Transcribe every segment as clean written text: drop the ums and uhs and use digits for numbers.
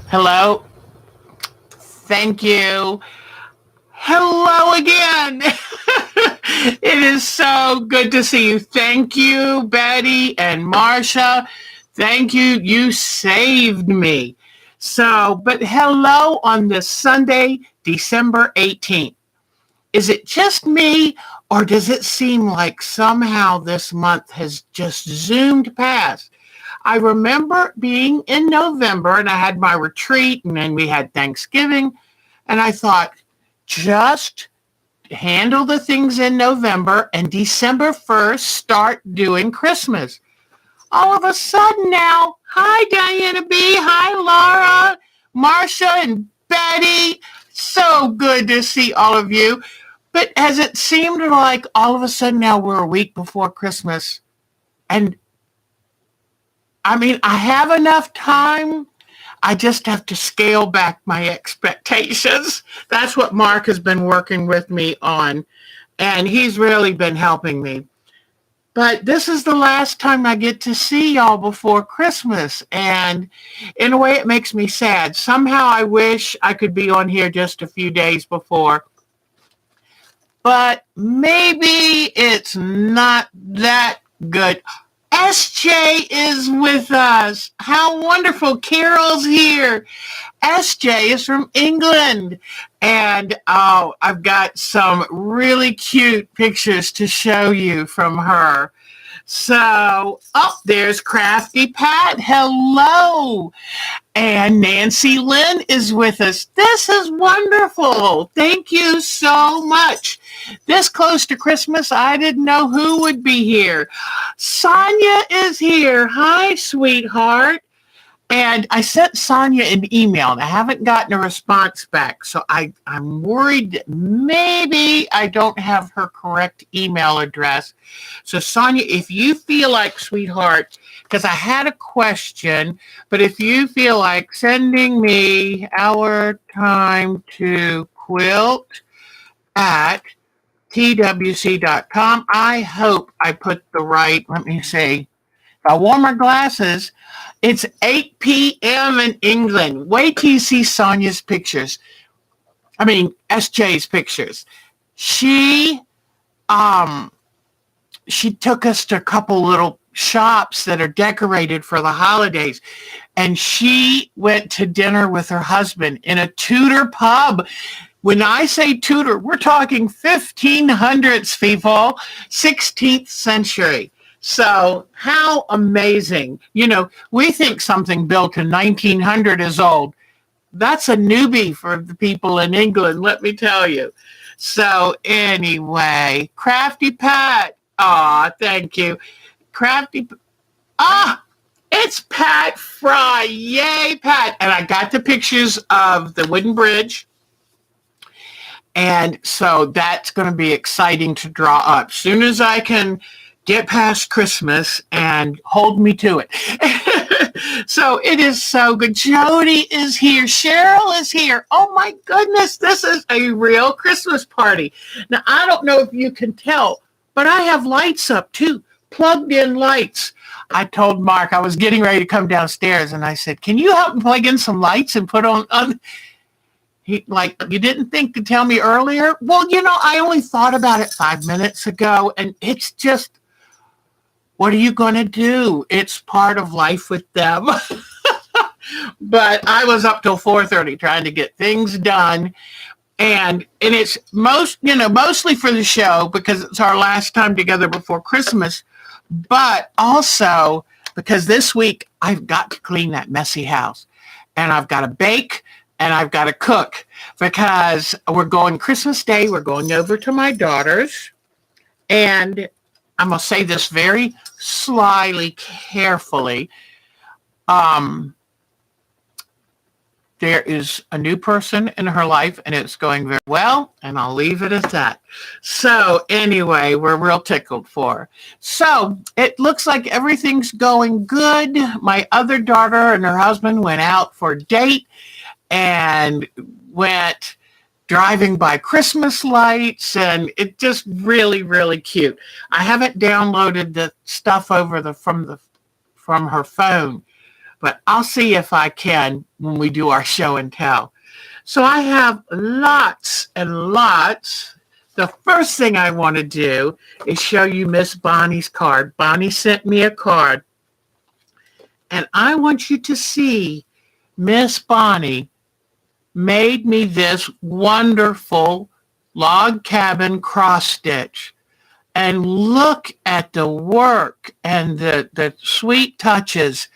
Hello. Thank you. Hello again. It is so good to see you. Thank you, Betty and Marcia. Thank you. You saved me. But hello on this Sunday, December 18th. Is it just me, or does it seem like somehow this month has just zoomed past? I remember being in November and I had my retreat and then we had Thanksgiving. And I thought, just handle the things in November and December 1st, start doing Christmas. All of a sudden now, hi, Diana B. Hi, Laura, Marcia, and Betty. So good to see all of you. But has it seemed like all of a sudden now we're a week before Christmas? And I mean, I have enough time. I just have to scale back my expectations. That's what Mark has been working with me on, and he's really been helping me. But this is the last time I get to see y'all before Christmas, and in a way, it makes me sad. Somehow, I wish I could be on here just a few days before, but maybe it's not that good. SJ is with us. How wonderful. Carol's here. SJ is from England. And oh, I've got some really cute pictures to show you from her. So, oh, there's Crafty Pat. Hello. And Nancy Lynn is with us. This is wonderful. Thank you so much. This close to Christmas, I didn't know who would be here. Sonia is here. Hi, sweetheart. And I sent Sonia an email and I haven't gotten a response back. So I'm worried that maybe I don't have her correct email address. So Sonia, if you feel like, sweetheart, because I had a question, but if you feel like sending me our time to quilt at twc.com, I hope I put the right, let me see. If I wore my glasses, it's 8 p.m. in England. Wait till you see Sonia's pictures. I mean, SJ's pictures. She um she took us to a couple little shops that are decorated for the holidays, and she went to dinner with her husband in a Tudor pub. When I say Tudor, we're talking 1500s, people, 16th century. So how amazing. You know, we think something built in 1900 is old. That's a newbie for the people in England, let me tell you. So anyway, Crafty Pat. Aw, thank you. Crafty. Ah, it's Pat Fry. Yay, Pat. And I got the pictures of the wooden bridge. And so that's going to be exciting to draw up. Soon as I can get past Christmas and hold me to it. So it is so good. Jody is here. Cheryl is here. Oh my goodness, this is a real Christmas party. Now, I don't know if you can tell, but I have lights up too, plugged in lights. I told Mark I was getting ready to come downstairs and I said, can you help me plug in some lights and put on he, like, you didn't think to tell me earlier? Well, you know, I only thought about it 5 minutes ago, and it's just, what are you going to do? It's part of life with them. But I was up till 4:30 trying to get things done. And it's mostly for the show because it's our last time together before Christmas, but also because this week I've got to clean that messy house and I've got to bake and I've got to cook because we're going Christmas Day. We're going over to my daughter's, and I'm going to say this very slyly, carefully. There is a new person in her life, and it's going very well, and I'll leave it at that. So anyway, we're real tickled for her. So it looks like everything's going good. My other daughter and her husband went out for a date and went driving by Christmas lights, and it just really, really cute. I haven't downloaded the stuff over from her phone, but I'll see if I can when we do our show and tell. So I have lots and lots. The first thing I want to do is show you Miss Bonnie's card. Bonnie sent me a card, and I want you to see Miss Bonnie made me this wonderful log cabin cross stitch. And look at the work and the sweet touches.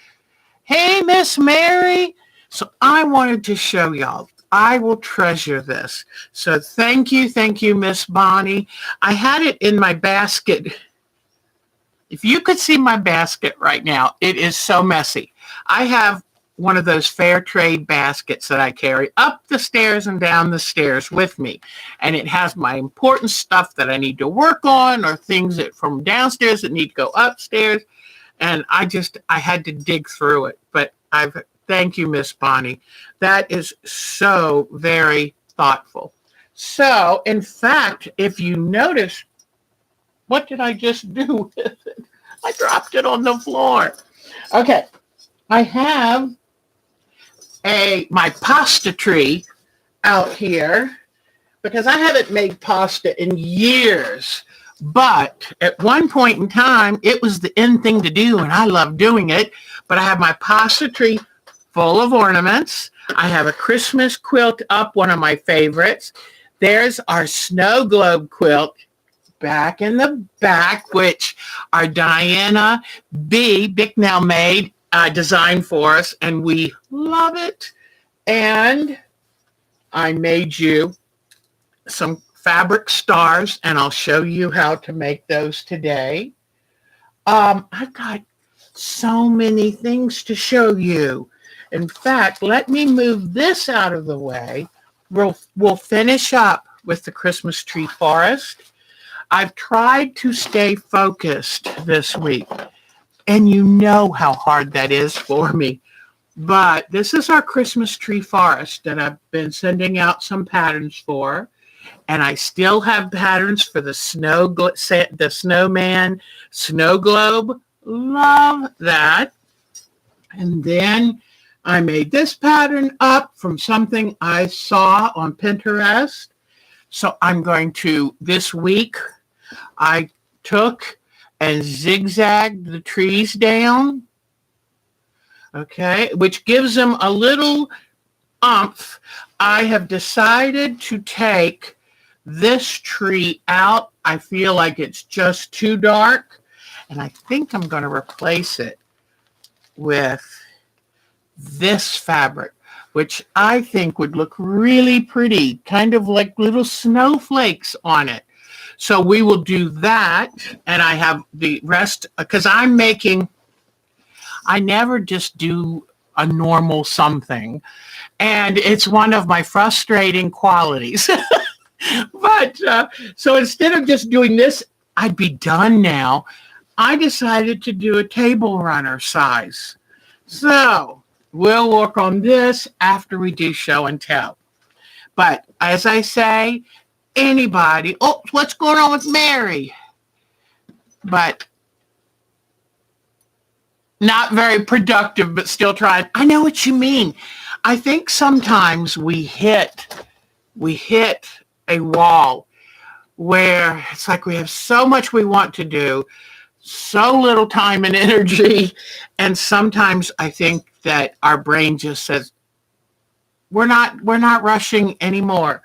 Hey, Miss Mary. So I wanted to show y'all. I will treasure this. So thank you, Miss Bonnie. I had it in my basket. If you could see my basket right now, it is so messy. I have one of those fair trade baskets that I carry up the stairs and down the stairs with me. And it has my important stuff that I need to work on or things that from downstairs that need to go upstairs. And I had to dig through it. But thank you, Miss Bonnie. That is so very thoughtful. So, in fact, if you notice, what did I just do with it? I dropped it on the floor. Okay, I have my pasta tree out here because I haven't made pasta in years. But at one point in time, it was the in thing to do, and I love doing it. But I have my pasta tree full of ornaments. I have a Christmas quilt up, one of my favorites. There's our snow globe quilt back in the back, which our Diana Bicknell made, designed for us, and we love it. And I made you some fabric stars, and I'll show you how to make those today. I've got so many things to show you. In fact, let me move this out of the way. We'll finish up with the Christmas Tree Forest. I've tried to stay focused this week, and you know how hard that is for me. But this is our Christmas Tree Forest that I've been sending out some patterns for. And I still have patterns for the snowman, snow globe. Love that. And then I made this pattern up from something I saw on Pinterest. So I'm going to, this week, I took and zigzagged the trees down. Okay, which gives them a little oomph. I have decided to take this tree out. I feel like it's just too dark, and I think I'm going to replace it with this fabric, which I think would look really pretty, kind of like little snowflakes on it. So we will do that, and I have the rest, because I never just do a normal something, and it's one of my frustrating qualities. But so instead of just doing this, I'd be done now. I decided to do a table runner size. So we'll work on this after we do show and tell. But as I say, anybody, what's going on with Mary? But not very productive, but still trying. I know what you mean. I think sometimes we hit a wall where it's like we have so much we want to do, so little time and energy, and sometimes I think that our brain just says, we're not rushing anymore.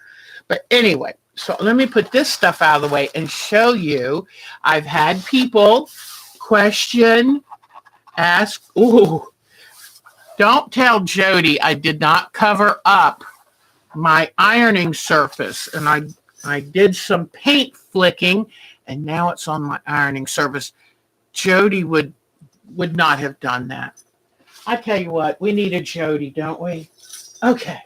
But anyway, so let me put this stuff out of the way and show you. I've had people ask, don't tell Jody I did not cover up my ironing surface, and I did some paint flicking, and now it's on my ironing surface. Jody would not have done that. I tell you what, we need a Jody, don't we? Okay.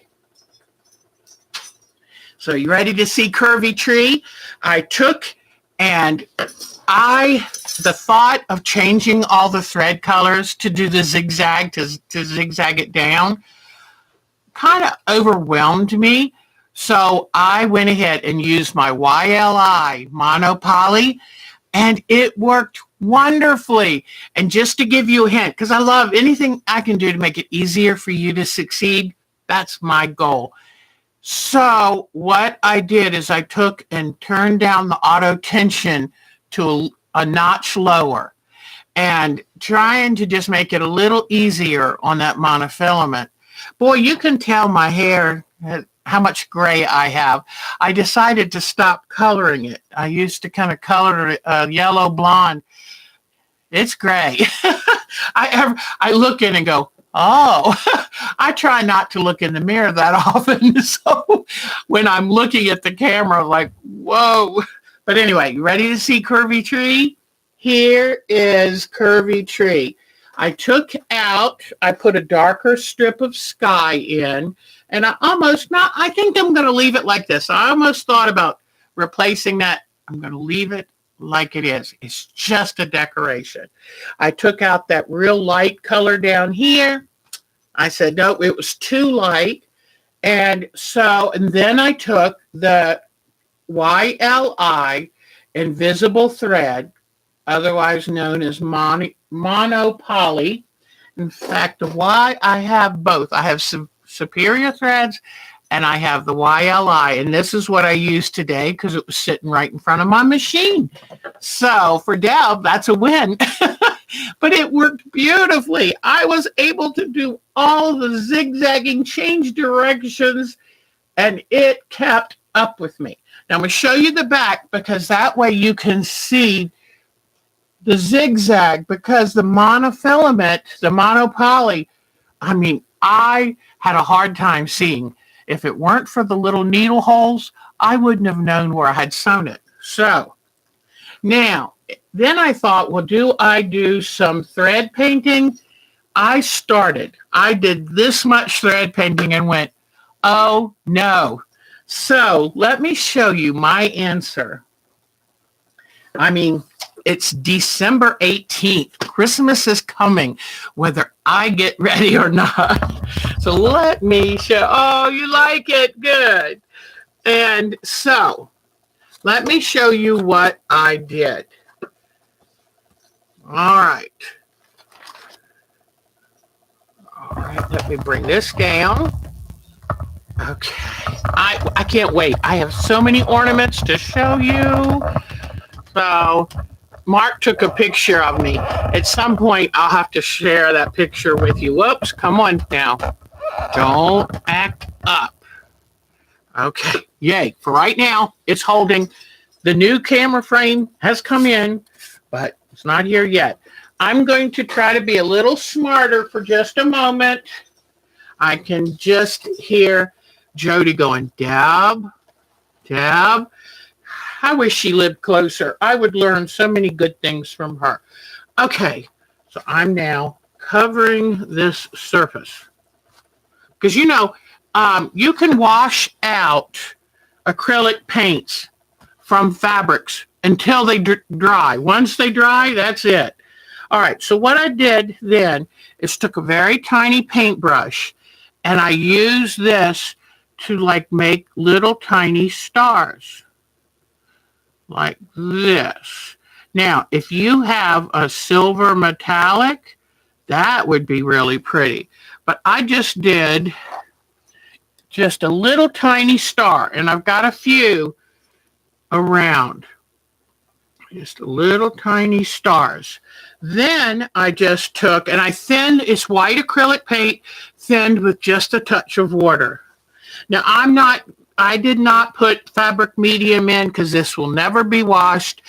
So you ready to see Curvy Tree? I took and the thought of changing all the thread colors to do the zigzag, to zigzag it down, kind of overwhelmed me. So I went ahead and used my YLI monopoly, and it worked wonderfully. And just to give you a hint, because I love anything I can do to make it easier for you to succeed, that's my goal. So what I did is I took and turned down the auto tension to a notch lower and trying to just make it a little easier on that monofilament. Boy, you can tell my hair, how much gray I have. I decided to stop coloring it. I used to kind of color it yellow blonde. It's gray. I look in and go, oh, I try not to look in the mirror that often. So when I'm looking at the camera, like, whoa. But anyway, you ready to see Curvy Tree? Here is Curvy Tree. I put a darker strip of sky in, and I think I'm going to leave it like this. I almost thought about replacing that. I'm going to leave it like it is. It's just a decoration. I took out that real light color down here. I said, no, it was too light. And then I took the YLI invisible thread, otherwise known as monopoly. In fact, I have both. I have some superior threads and I have the YLI, and this is what I used today because it was sitting right in front of my machine. So for Deb, that's a win. But it worked beautifully. I was able to do all the zigzagging, change directions, and it kept up with me. Now I'm going to show you the back because that way you can see the zigzag, because the monofilament, the monopoly, I had a hard time seeing. If it weren't for the little needle holes, I wouldn't have known where I had sewn it. So now, then I thought, well, do I do some thread painting? I did this much thread painting and went, oh no. So let me show you my answer. It's December 18th. Christmas is coming, whether I get ready or not. So let me show. Oh, you like it? Good. And so let me show you what I did. All right. Let me bring this down. Okay. I can't wait. I have so many ornaments to show you. So Mark took a picture of me. At some point, I'll have to share that picture with you. Whoops, come on now. Don't act up. Okay, yay. For right now, it's holding. The new camera frame has come in, but it's not here yet. I'm going to try to be a little smarter for just a moment. I can just hear Jody going, Deb. I wish she lived closer. I would learn so many good things from her. Okay, so I'm now covering this surface. Because you can wash out acrylic paints from fabrics until they dry. Once they dry, that's it. All right, so what I did then is took a very tiny paintbrush and I used this to make little tiny stars. Like this. Now, if you have a silver metallic, that would be really pretty. But I just did just a little tiny star, and I've got a few around. Just little tiny stars. Then I just took, and I thinned, it's white acrylic paint, thinned with just a touch of water. Now, I did not put fabric medium in because this will never be washed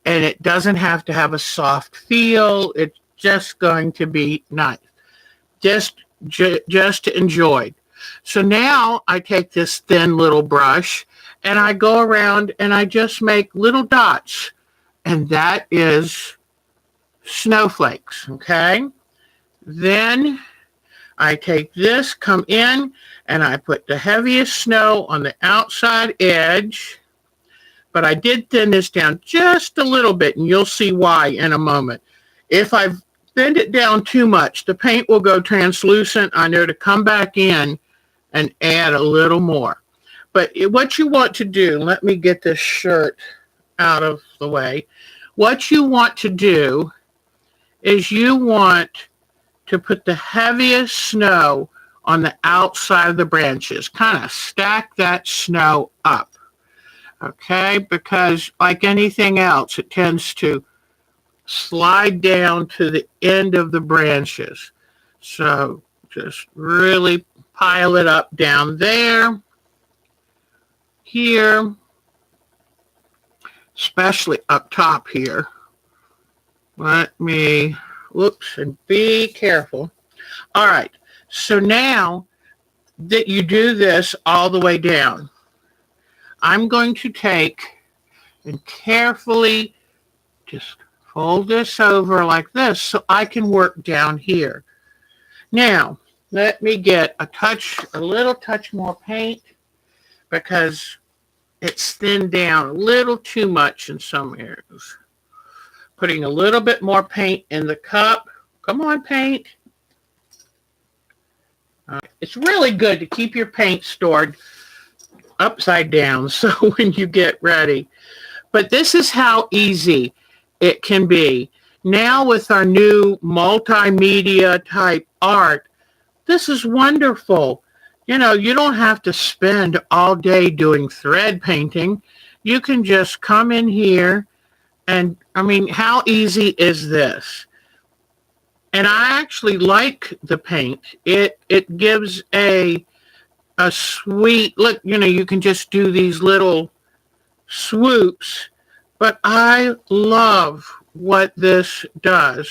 and it doesn't have to have a soft feel. It's just going to be nice. Just to enjoy. So now I take this thin little brush and I go around and I just make little dots. And that is snowflakes, okay? Then I take this, come in, and I put the heaviest snow on the outside edge, but I did thin this down just a little bit, and you'll see why in a moment. If I've thinned it down too much, the paint will go translucent. I know to come back in and add a little more. But what you want to do, let me get this shirt out of the way. what you want to do is you want to put the heaviest snow on the outside of the branches. Kind of stack that snow up, okay? Because like anything else, it tends to slide down to the end of the branches. So just really pile it up down there, here, especially up top here. Let me, whoops, and be careful. All right, so now that you do this all the way down, I'm going to take and carefully just fold this over like this so I can work down here. Now, let me get a little touch more paint because it's thinned down a little too much in some areas. Putting a little bit more paint in the cup. Come on, paint. It's really good to keep your paint stored upside down so when you get ready. But this is how easy it can be. Now with our new multimedia type art, this is wonderful. You know, you don't have to spend all day doing thread painting. You can just come in here and, I mean, how easy is this? And I actually like the paint. It gives a sweet look. You know, you can just do these little swoops, but I love what this does.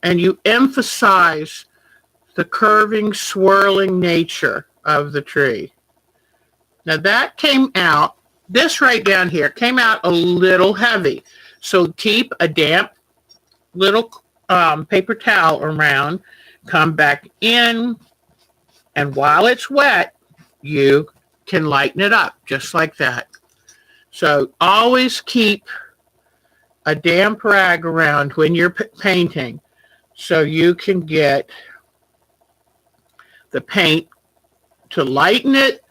And you emphasize the curving, swirling nature of the tree. Now that came out, this right down here came out a little heavy. So keep a damp little paper towel around, come back in, and while it's wet, you can lighten it up just like that. So always keep a damp rag around when you're painting so you can get the paint to lighten it,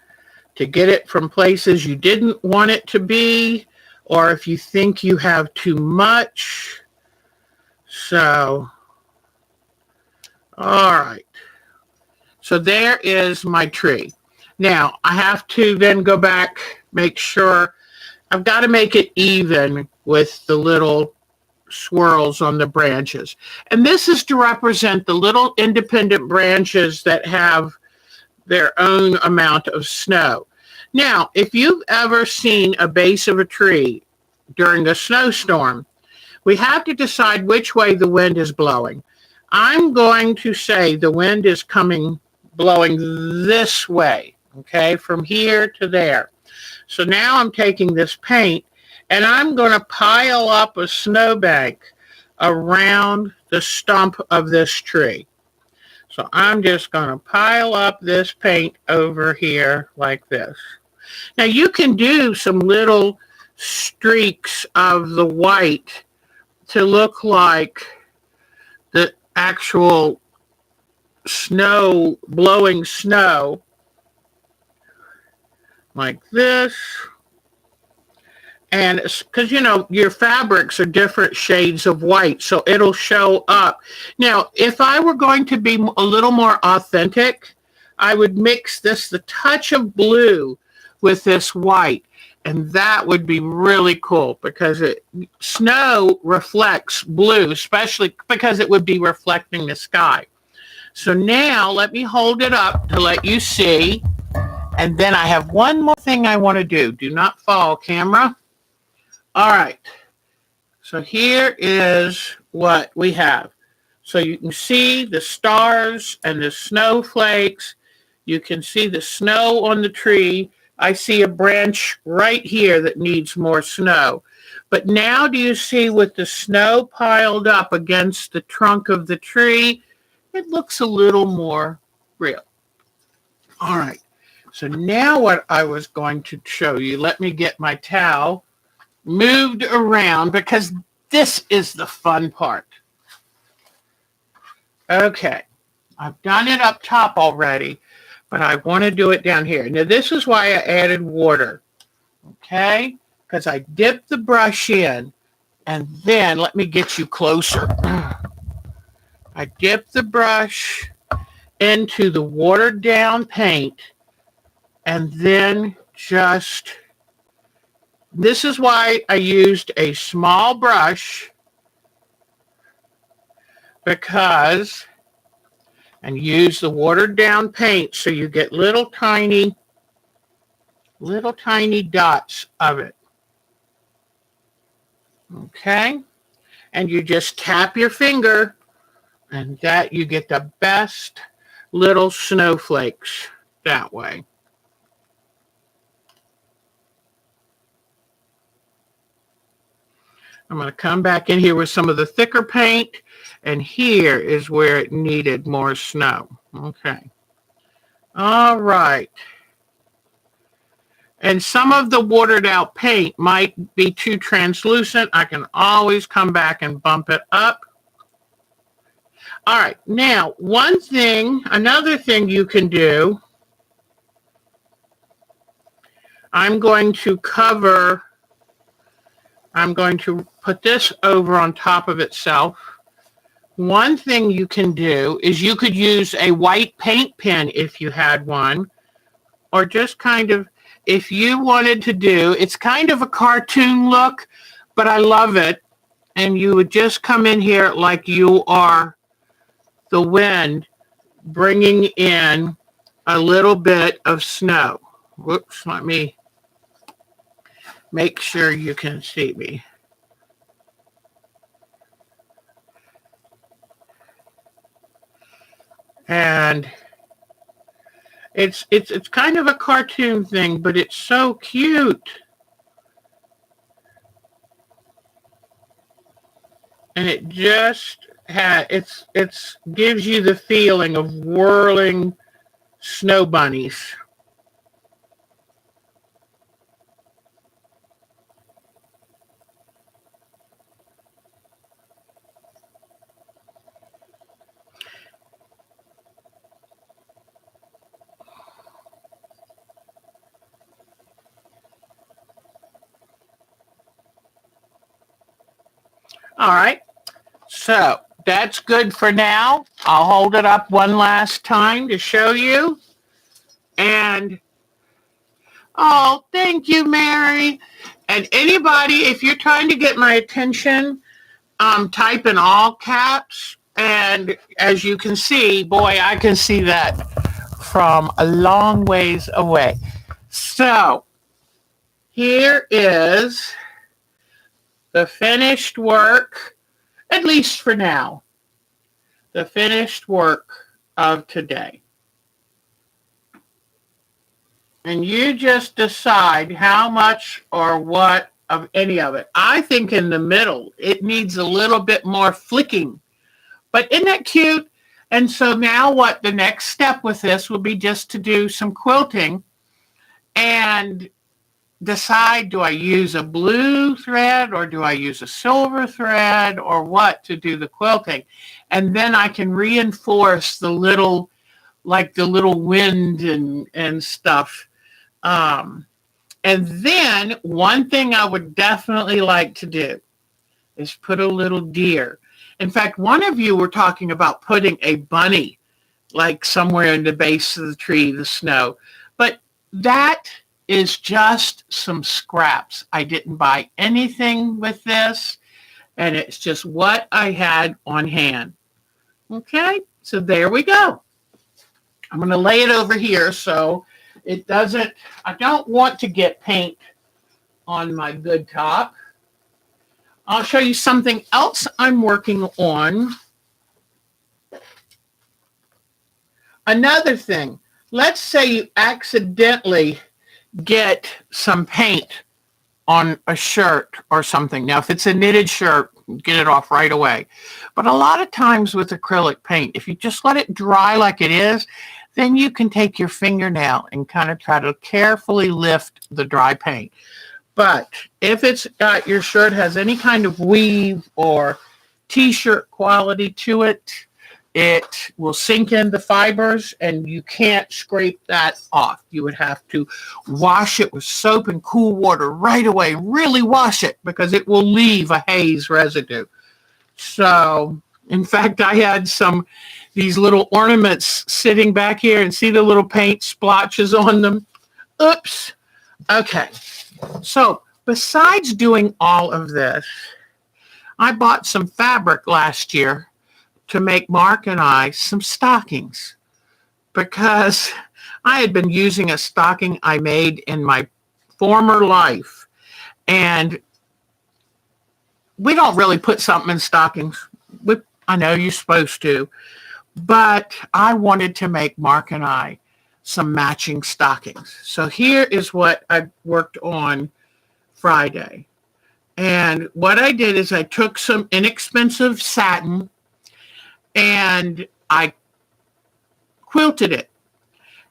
to get it from places you didn't want it to be, or if you think you have too much. So, all right. So there is my tree. Now, I have to then go back, make sure, I've got to make it even with the little swirls on the branches. And this is to represent the little independent branches that have their own amount of snow. Now, if you've ever seen a base of a tree during a snowstorm, we have to decide which way the wind is blowing. I'm going to say the wind is blowing this way, okay, from here to there. So now I'm taking this paint and I'm going to pile up a snowbank around the stump of this tree. So I'm just going to pile up this paint over here like this. Now you can do some little streaks of the white to look like the actual snow, blowing snow, like this. And because, you know, your fabrics are different shades of white, so it'll show up. Now, if I were going to be a little more authentic, I would mix the touch of blue with this white, and that would be really cool because snow reflects blue, especially because it would be reflecting the sky. So now let me hold it up to let you see, and then I have one more thing I want to do. Do not fall, camera. All right, so here is what we have. So you can see the stars and the snowflakes. You can see the snow on the tree. I see a branch right here that needs more snow. But now do you see with the snow piled up against the trunk of the tree, it looks a little more real. All right, so now what I was going to show you, let me get my towel moved around because this is the fun part. Okay, I've done it up top already, but I want to do it down here. Now this is why I added water. okay? Because I dip the brush in, and then let me get you closer. I dip the brush into the watered down paint, and then just, this is why I used a small brush, because, and use the watered down paint so you get little tiny dots of it. Okay? And you just tap your finger, and that you get the best little snowflakes that way. I'm going to come back in here with some of the thicker paint, and here is where it needed more snow. Okay. All right. And some of the watered out paint might be too translucent. I can always come back and bump it up. All right. Now, another thing you can do, I'm going to put this over on top of itself. One thing you can do is you could use a white paint pen if you had one, or just kind of, if you wanted to do, it's kind of a cartoon look, but I love it. And you would just come in here like you are the wind, bringing in a little bit of snow. Whoops, let me make sure you can see me. And it's kind of a cartoon thing, but it's so cute. And it just gives you the feeling of whirling snow bunnies. All right, so that's good for now. I'll hold it up one last time to show you. And, oh, thank you, Mary. And anybody, if you're trying to get my attention, type in all caps. And as you can see, boy, I can see that from a long ways away. So here is the finished work, at least for now, the finished work of today. And you just decide how much or what of any of it. I think in the middle, it needs a little bit more flicking. But isn't that cute? And so now what the next step with this will be just to do some quilting and decide, do I use a blue thread or do I use a silver thread or what to do the quilting? And then I can reinforce the little wind and stuff. And then one thing I would definitely like to do is put a little deer. In fact, one of you were talking about putting a bunny like somewhere in the base of the tree, the snow. But that is just some scraps. I didn't buy anything with this, and it's just what I had on hand. Okay, so there we go. I'm going to lay it over here so it doesn't, I don't want to get paint on my good top. I'll show you something else I'm working on. Another thing, let's say you accidentally get some paint on a shirt or something. Now, if it's a knitted shirt, get it off right away. But a lot of times with acrylic paint, if you just let it dry like it is, then you can take your fingernail and kind of try to carefully lift the dry paint. But if it's got, your shirt has any kind of weave or t-shirt quality to it, it will sink in the fibers and you can't scrape that off. You would have to wash it with soap and cool water right away. Really wash it because it will leave a haze residue. So, in fact, I had these little ornaments sitting back here and see the little paint splotches on them. Oops. Okay. So, besides doing all of this, I bought some fabric last year to make Mark and I some stockings because I had been using a stocking I made in my former life. And we don't really put something in stockings. I know you're supposed to, but I wanted to make Mark and I some matching stockings. So here is what I worked on Friday. And what I did is I took some inexpensive satin and I quilted it.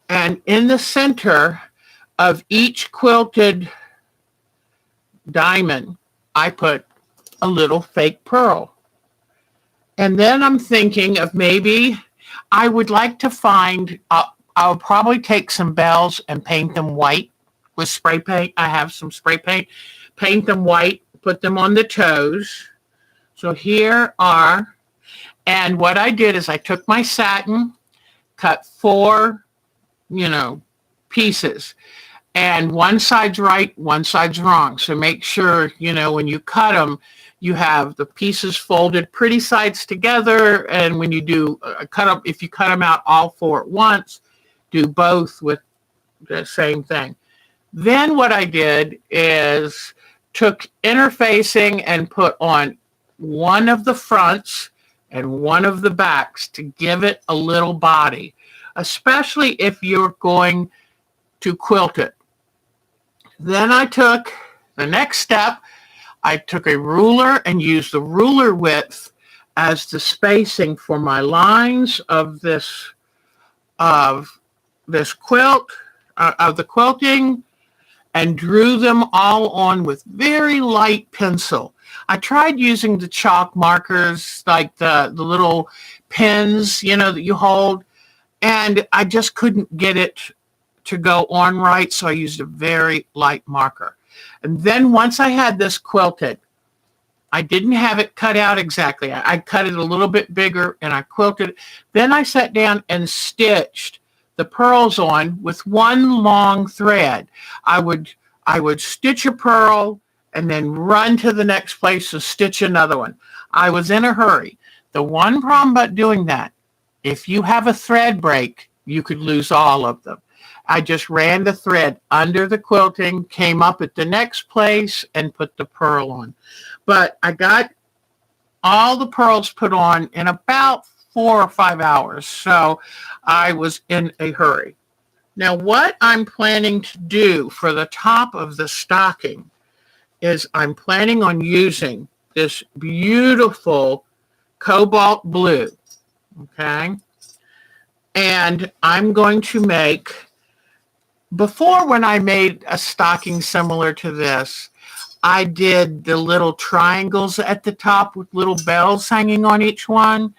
And in the center of each quilted diamond, I put a little fake pearl. And then I'm thinking of maybe I would like to find, I'll probably take some bells and paint them white with spray paint. I have some spray paint. Paint them white, put them on the toes. So here are, and what I did is I took my satin, cut 4, pieces. And one side's right, one side's wrong. So make sure, when you cut them, you have the pieces folded pretty sides together. And when you do if you cut them out all 4 at once, do both with the same thing. Then what I did is took interfacing and put on one of the fronts and one of the backs to give it a little body, especially if you're going to quilt it. Then I took the next step. I took a ruler and used the ruler width as the spacing for my lines of this quilt, of the quilting, and drew them all on with very light pencil. I tried using the chalk markers, like the little pens, that you hold, and I just couldn't get it to go on right, so I used a very light marker. And then once I had this quilted, I didn't have it cut out exactly. I cut it a little bit bigger and I quilted it. Then I sat down and stitched the pearls on with one long thread. I would stitch a pearl and then run to the next place and stitch another one. I was in a hurry. The one problem about doing that, if you have a thread break, you could lose all of them. I just ran the thread under the quilting, came up at the next place, and put the pearl on. But I got all the pearls put on in about 4 or 5 hours, so I was in a hurry. Now, what I'm planning to do for the top of the stocking is I'm planning on using this beautiful cobalt blue, okay? And I'm going to make, before when I made a stocking similar to this, I did the little triangles at the top with little bells hanging on each one.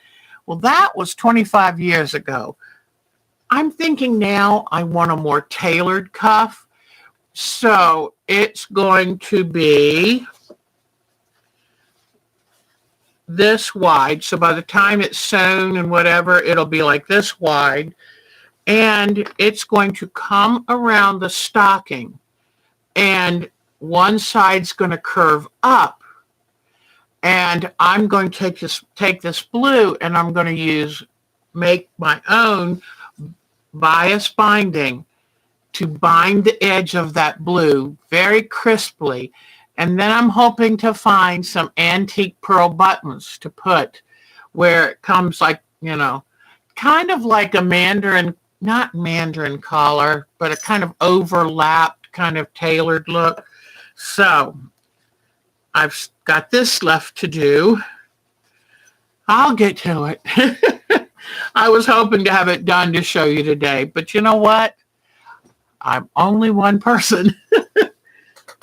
Well, that was 25 years ago. I'm thinking now I want a more tailored cuff. So it's going to be this wide. So by the time it's sewn and whatever, it'll be like this wide. And it's going to come around the stocking. And one side's going to curve up. And I'm going to take this blue and I'm going to make my own bias binding to bind the edge of that blue very crisply. And then I'm hoping to find some antique pearl buttons to put where it comes like, kind of like a mandarin, not mandarin collar, but a kind of overlapped, kind of tailored look. So I've got this left to do. I'll get to it. I was hoping to have it done to show you today, but you know what? I'm only one person.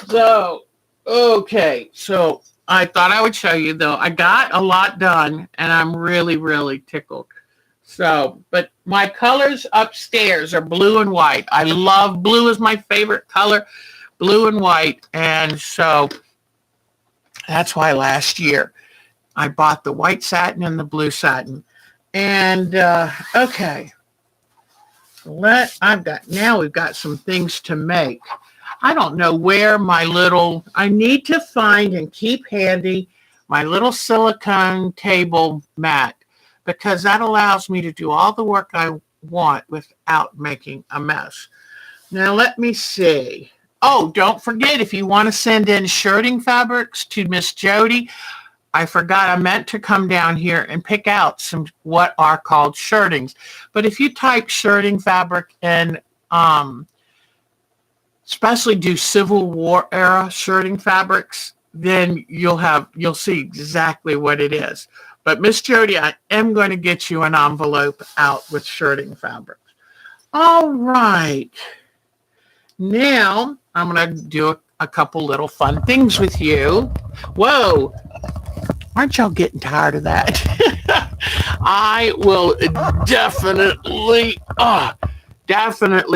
So, okay. So I thought I would show you, though. I got a lot done, and I'm really, really tickled. So, but my colors upstairs are blue and white. I love blue is my favorite color, blue and white. And so that's why last year I bought the white satin and the blue satin. And okay, we've got some things to make. I don't know where I need to find and keep handy my little silicone table mat because that allows me to do all the work I want without making a mess. Now let me see. Oh, don't forget if you want to send in shirting fabrics to Miss Jody, I forgot I meant to come down here and pick out some what are called shirtings. But if you type shirting fabric in, especially do Civil War era shirting fabrics, then you'll see exactly what it is. But Miss Jody, I am going to get you an envelope out with shirting fabrics. All right. Now I'm going to do a couple little fun things with you. Whoa. Aren't y'all getting tired of that? I will definitely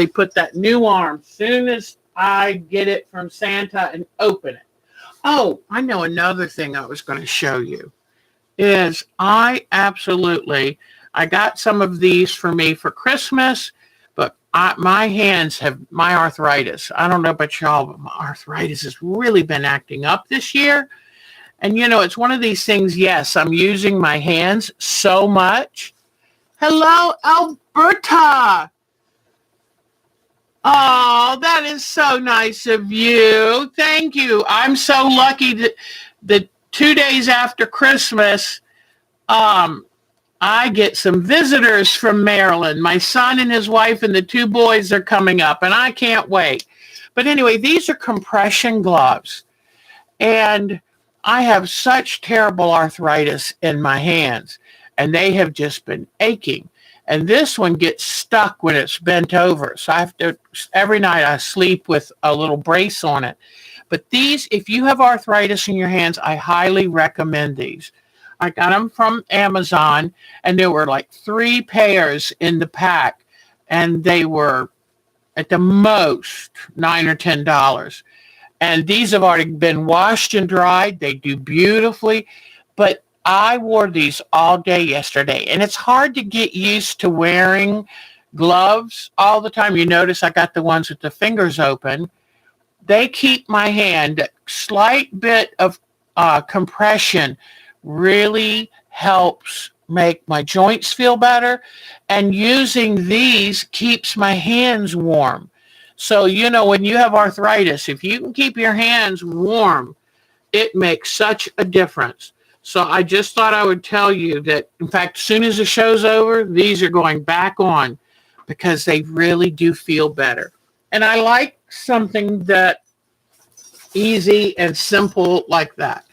put that new arm soon as I get it from Santa and open it. Oh, I know another thing I was going to show you is I got some of these for me for Christmas, but my hands have my arthritis. I don't know about y'all, but my arthritis has really been acting up this year. And, it's one of these things, yes, I'm using my hands so much. Hello, Alberta. Oh, that is so nice of you. Thank you. I'm so lucky that 2 days after Christmas, I get some visitors from Maryland. My son and his wife and the 2 boys are coming up, and I can't wait. But anyway, these are compression gloves. And I have such terrible arthritis in my hands, and they have just been aching. And this one gets stuck when it's bent over. So every night I sleep with a little brace on it. But these, if you have arthritis in your hands, I highly recommend these. I got them from Amazon, and there were like 3 pairs in the pack, and they were at the most $9 or $10. And these have already been washed and dried. They do beautifully. But I wore these all day yesterday. And it's hard to get used to wearing gloves all the time. You notice I got the ones with the fingers open. They keep my hand. A slight bit of compression really helps make my joints feel better. And using these keeps my hands warm. So, when you have arthritis, if you can keep your hands warm, it makes such a difference. So I just thought I would tell you that, in fact, as soon as the show's over, these are going back on because they really do feel better. And I like something that easy and simple like that.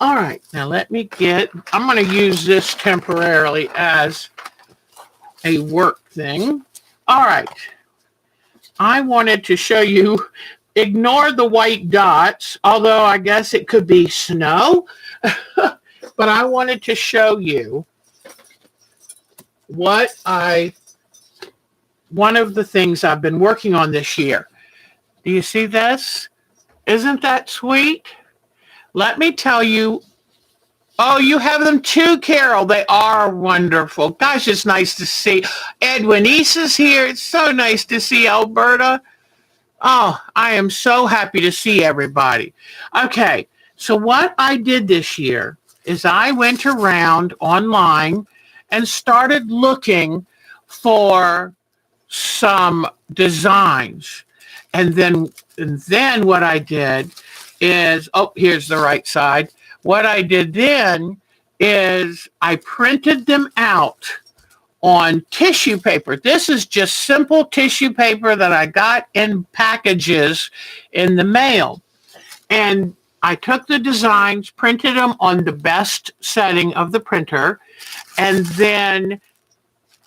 All right, now I'm going to use this temporarily as a work thing. All right. I wanted to show you, ignore the white dots, although I guess it could be snow, but I wanted to show you one of the things I've been working on this year. Do you see this? Isn't that sweet? Let me tell you. Oh, you have them too, Carol. They are wonderful. Gosh, it's nice to see. Edwin East is here. It's so nice to see Alberta. Oh, I am so happy to see everybody. Okay, so what I did this year is I went around online and started looking for some designs. And then what I did is, here's the right side. What I did then is I printed them out on tissue paper. This is just simple tissue paper that I got in packages in the mail. And I took the designs, printed them on the best setting of the printer, and then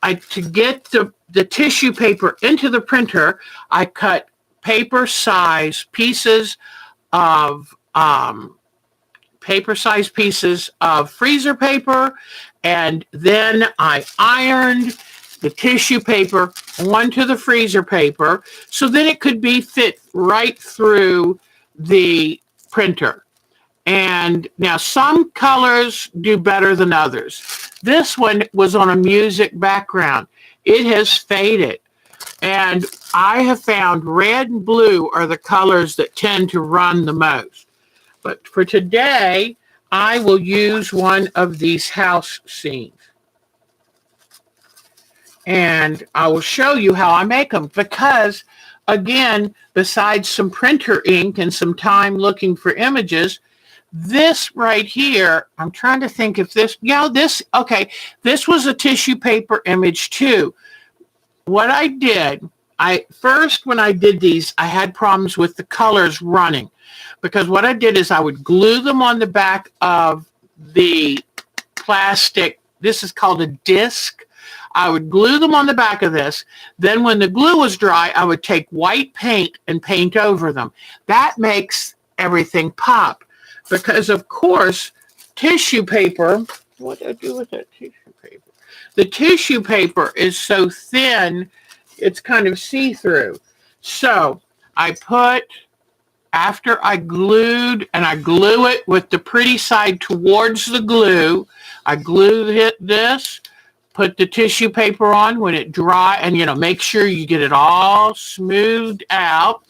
to get the tissue paper into the printer, I cut paper size pieces of paper-sized pieces of freezer paper, and then I ironed the tissue paper onto the freezer paper so then it could be fit right through the printer. And now some colors do better than others. This one was on a music background. It has faded. And I have found red and blue are the colors that tend to run the most. But for today, I will use one of these house scenes. And I will show you how I make them because, again, besides some printer ink and some time looking for images, this right here, I'm trying to think if this, okay, this was a tissue paper image too. What I did, when I did these, I had problems with the colors running because what I did is I would glue them on the back of the plastic. This is called a disc. I would glue them on the back of this. Then when the glue was dry, I would take white paint and paint over them. That makes everything pop because, of course, tissue paper, what do I do with that tissue paper? The tissue paper is so thin, it's kind of see-through. So after I glued, and I glue it with the pretty side towards the glue, I glue this, put the tissue paper on when it dry, and make sure you get it all smoothed out.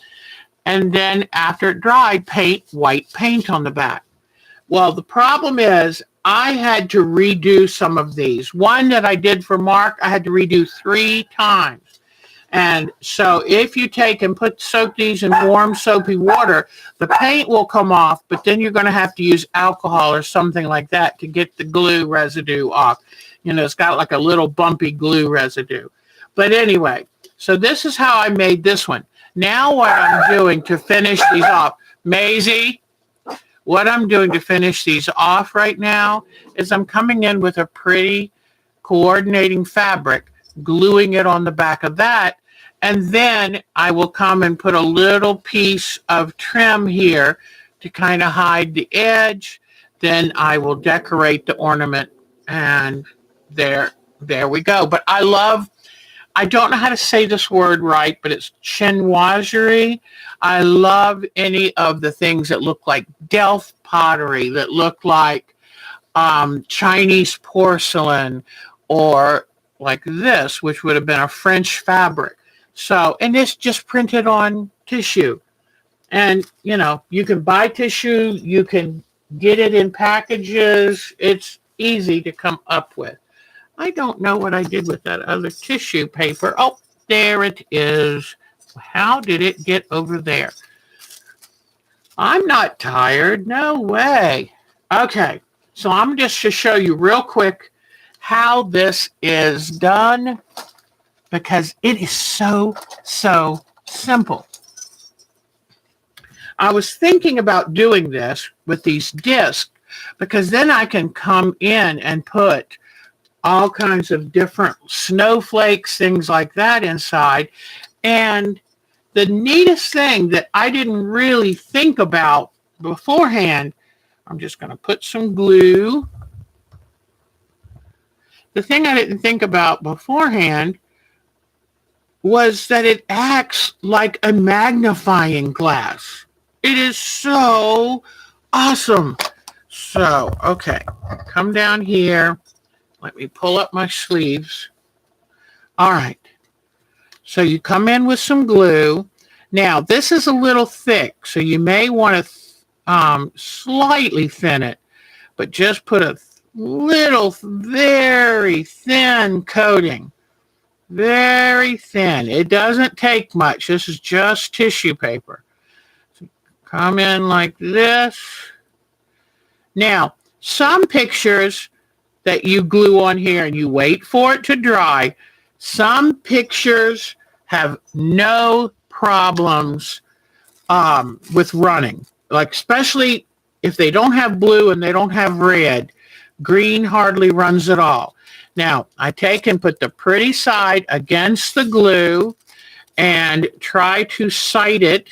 And then after it dried, paint white paint on the back. Well, the problem is I had to redo some of these. One that I did for Mark, I had to redo 3 times. And so if you take and soak these in warm soapy water, the paint will come off, but then you're going to have to use alcohol or something like that to get the glue residue off. It's got like a little bumpy glue residue. But anyway, so this is how I made this one. Now what I'm doing to finish these off, Maisie, what I'm doing to finish these off right now is I'm coming in with a pretty coordinating fabric, gluing it on the back of that, and then I will come and put a little piece of trim here to kind of hide the edge. Then I will decorate the ornament, and there we go. But I don't know how to say this word right, but it's chinoiserie. I love any of the things that look like Delft pottery, that look like Chinese porcelain, or like this, which would have been a French fabric. So, and it's just printed on tissue. And, you can buy tissue, you can get it in packages. It's easy to come up with. I don't know what I did with that other tissue paper. Oh, there it is. How did it get over there? I'm not tired. No way. Okay, so I'm just to show you real quick how this is done because it is so simple. I was thinking about doing this with these discs because then I can come in and put all kinds of different snowflakes, things like that inside. And the neatest thing that I didn't really think about beforehand, I'm just going to put some glue. The thing I didn't think about beforehand was that it acts like a magnifying glass. It is so awesome. So, okay, come down here. Let me pull up my sleeves. All right. So you come in with some glue. Now, this is a little thick, so you may want to slightly thin it, but just put a little, very thin coating. Very thin. It doesn't take much. This is just tissue paper. So come in like this. Now, some pictures that you glue on here and you wait for it to dry, some pictures have no problems with running. Like especially if they don't have blue and they don't have red, green hardly runs at all. Now, I take and put the pretty side against the glue and try to side it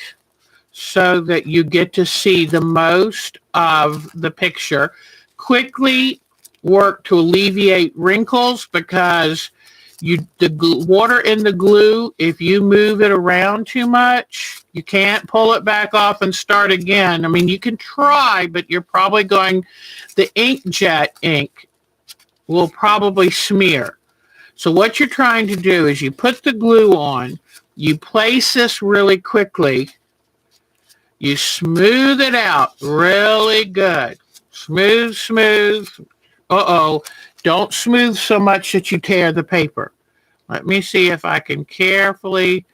so that you get to see the most of the picture. Quickly work to alleviate wrinkles because the water in the glue, if you move it around too much, you can't pull it back off and start again. I mean, you can try, but you're probably the inkjet ink will probably smear. So what you're trying to do is you put the glue on, you place this really quickly, you smooth it out really good. Smooth, smooth. Don't smooth so much that you tear the paper. Let me see if I can carefully,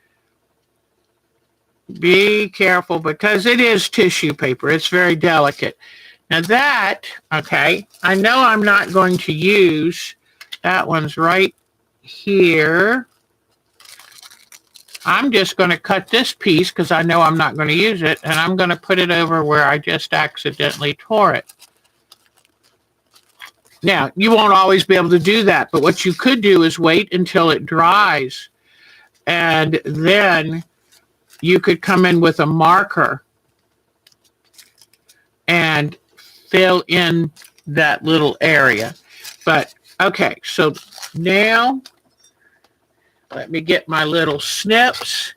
be careful because it is tissue paper. It's very delicate. Now that, okay, I know I'm not going to use, that one's right here. I'm just going to cut this piece because I know I'm not going to use it, and I'm going to put it over where I just accidentally tore it. Now, you won't always be able to do that, but what you could do is wait until it dries, and then you could come in with a marker and fill in that little area. But, okay, so now let me get my little snips,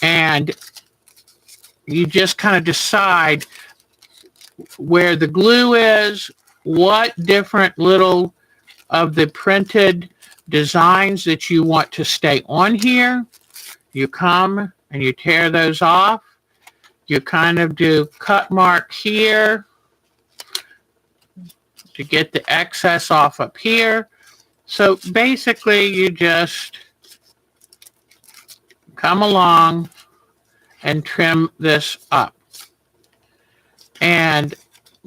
and you just kind of decide where the glue is, what different little of the printed designs that you want to stay on here. You come and you tear those off. You kind of do cut mark here to get the excess off up here. So basically you just come along and trim this up. And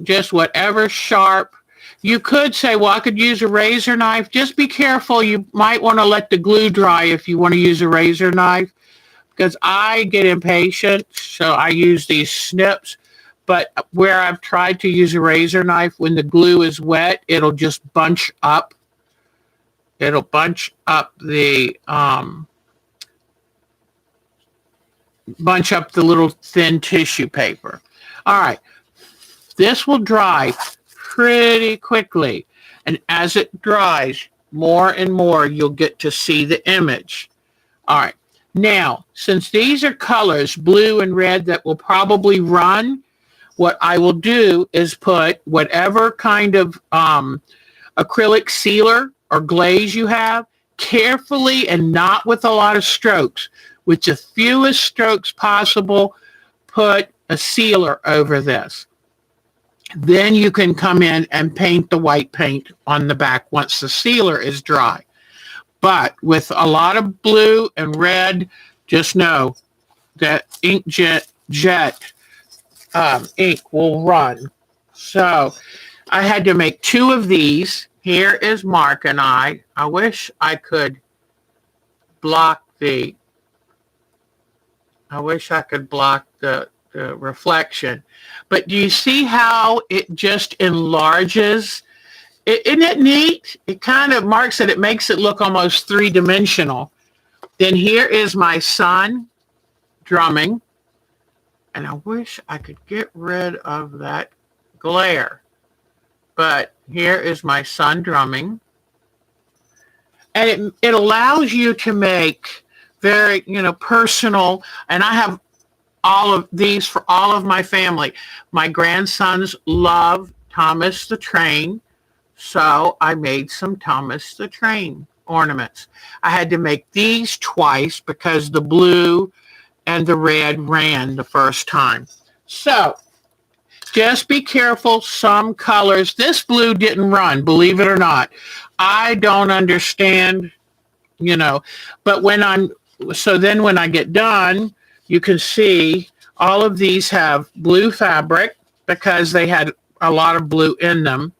just whatever sharp. You could say, well, I could use a razor knife. Just be careful. You might want to let the glue dry if you want to use a razor knife, because I get impatient, so I use these snips. But where I've tried to use a razor knife, when the glue is wet, it'll just bunch up. It'll bunch up the little thin tissue paper. All right. This will dry pretty quickly, and as it dries more and more, you'll get to see the image. All right. Now, since these are colors, blue and red, that will probably run, what I will do is put whatever kind of acrylic sealer or glaze you have, carefully and not with a lot of strokes. With the fewest strokes possible, put a sealer over this. Then you can come in and paint the white paint on the back once the sealer is dry. But with a lot of blue and red, just know that inkjet ink will run. So I had to make 2 of these. Here is Mark and I. I wish I could block the reflection. But do you see how it just enlarges? Isn't it neat? It kind of, Mark said, it makes it look almost 3-dimensional. Then here is my son drumming. And I wish I could get rid of that glare. But here is my son drumming. And it allows you to make very, personal. And I have all of these for all of my family. My grandsons love Thomas the Train, so I made some Thomas the Train ornaments. I had to make these twice because the blue and the red ran the first time. So just be careful. Some colors, this blue didn't run, believe it or not. I don't understand, but when I get done, you can see all of these have blue fabric because they had a lot of blue in them.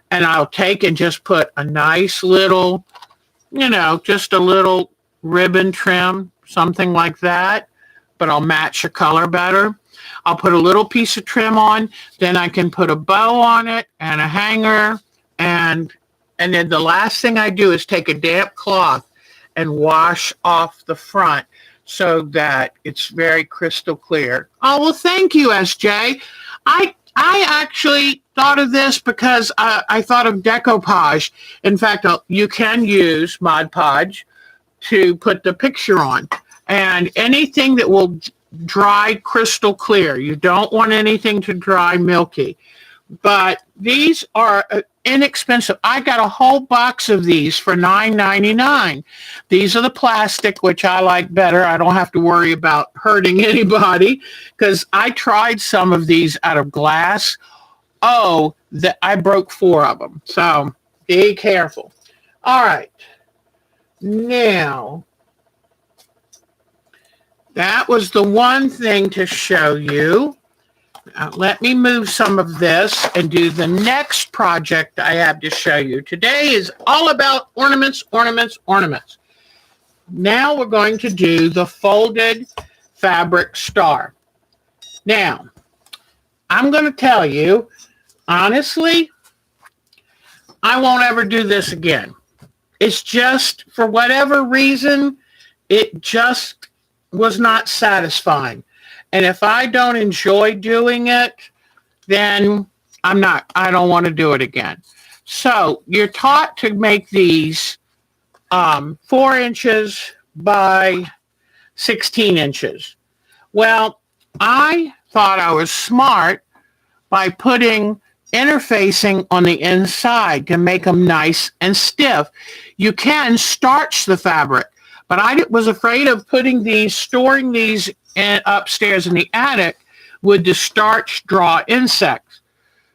And I'll take and just put a nice little, just a little ribbon trim, something like that. But I'll match the color better. I'll put a little piece of trim on. Then I can put a bow on it and a hanger. And then the last thing I do is take a damp cloth and wash off the front so that it's very crystal clear. Oh, well, thank you, SJ. I actually thought of this because I thought of decoupage. In fact, you can use Mod Podge to put the picture on. And anything that will dry crystal clear. You don't want anything to dry milky. But these are inexpensive. I got a whole box of these for $9.99. These are the plastic, which I like better. I don't have to worry about hurting anybody because I tried some of these out of glass. Oh, I broke 4 of them. So be careful. All right. Now, that was the one thing to show you. Now, let me move some of this and do the next project I have to show you. Today is all about ornaments, ornaments, ornaments. Now we're going to do the folded fabric star. Now, I'm going to tell you, honestly, I won't ever do this again. It's just, for whatever reason, it just was not satisfying. And if I don't enjoy doing it, then I don't want to do it again. So you're taught to make these 4 inches by 16 inches. Well, I thought I was smart by putting interfacing on the inside to make them nice and stiff. You can starch the fabric, but I was afraid of storing these upstairs in the attic with the starch draw insects.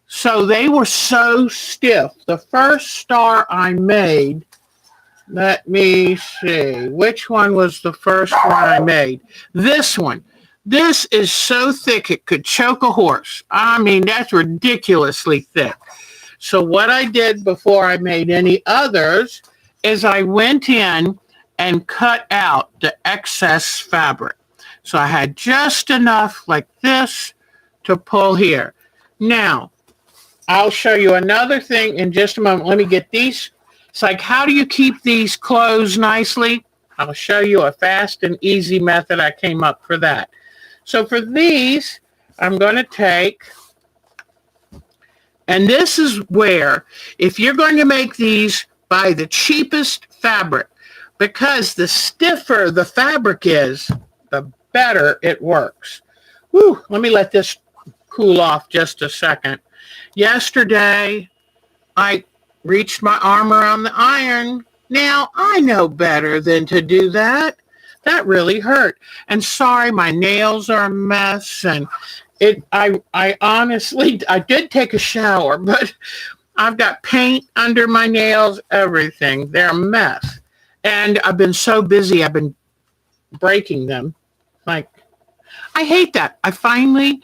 So they were so stiff. The first star I made, let me see, which one was the first one I made? This one. This is so thick it could choke a horse. I mean, that's ridiculously thick. So what I did before I made any others is I went in and cut out the excess fabric. So I had just enough like this to pull here. Now, I'll show you another thing in just a moment. Let me get these. It's like, how do you keep these closed nicely? I'll show you a fast and easy method I came up for that. So for these, I'm going to take, and this is where, if you're going to make these, buy the cheapest fabric, because the stiffer the fabric is, the better it works. Whew, let me let this cool off just a second. Yesterday, I reached my arm around the iron. Now, I know better than to do that. That really hurt. And sorry, my nails are a mess. And I honestly, I did take a shower, but I've got paint under my nails, everything. They're a mess. And I've been so busy, I've been breaking them. Like, I hate that. I finally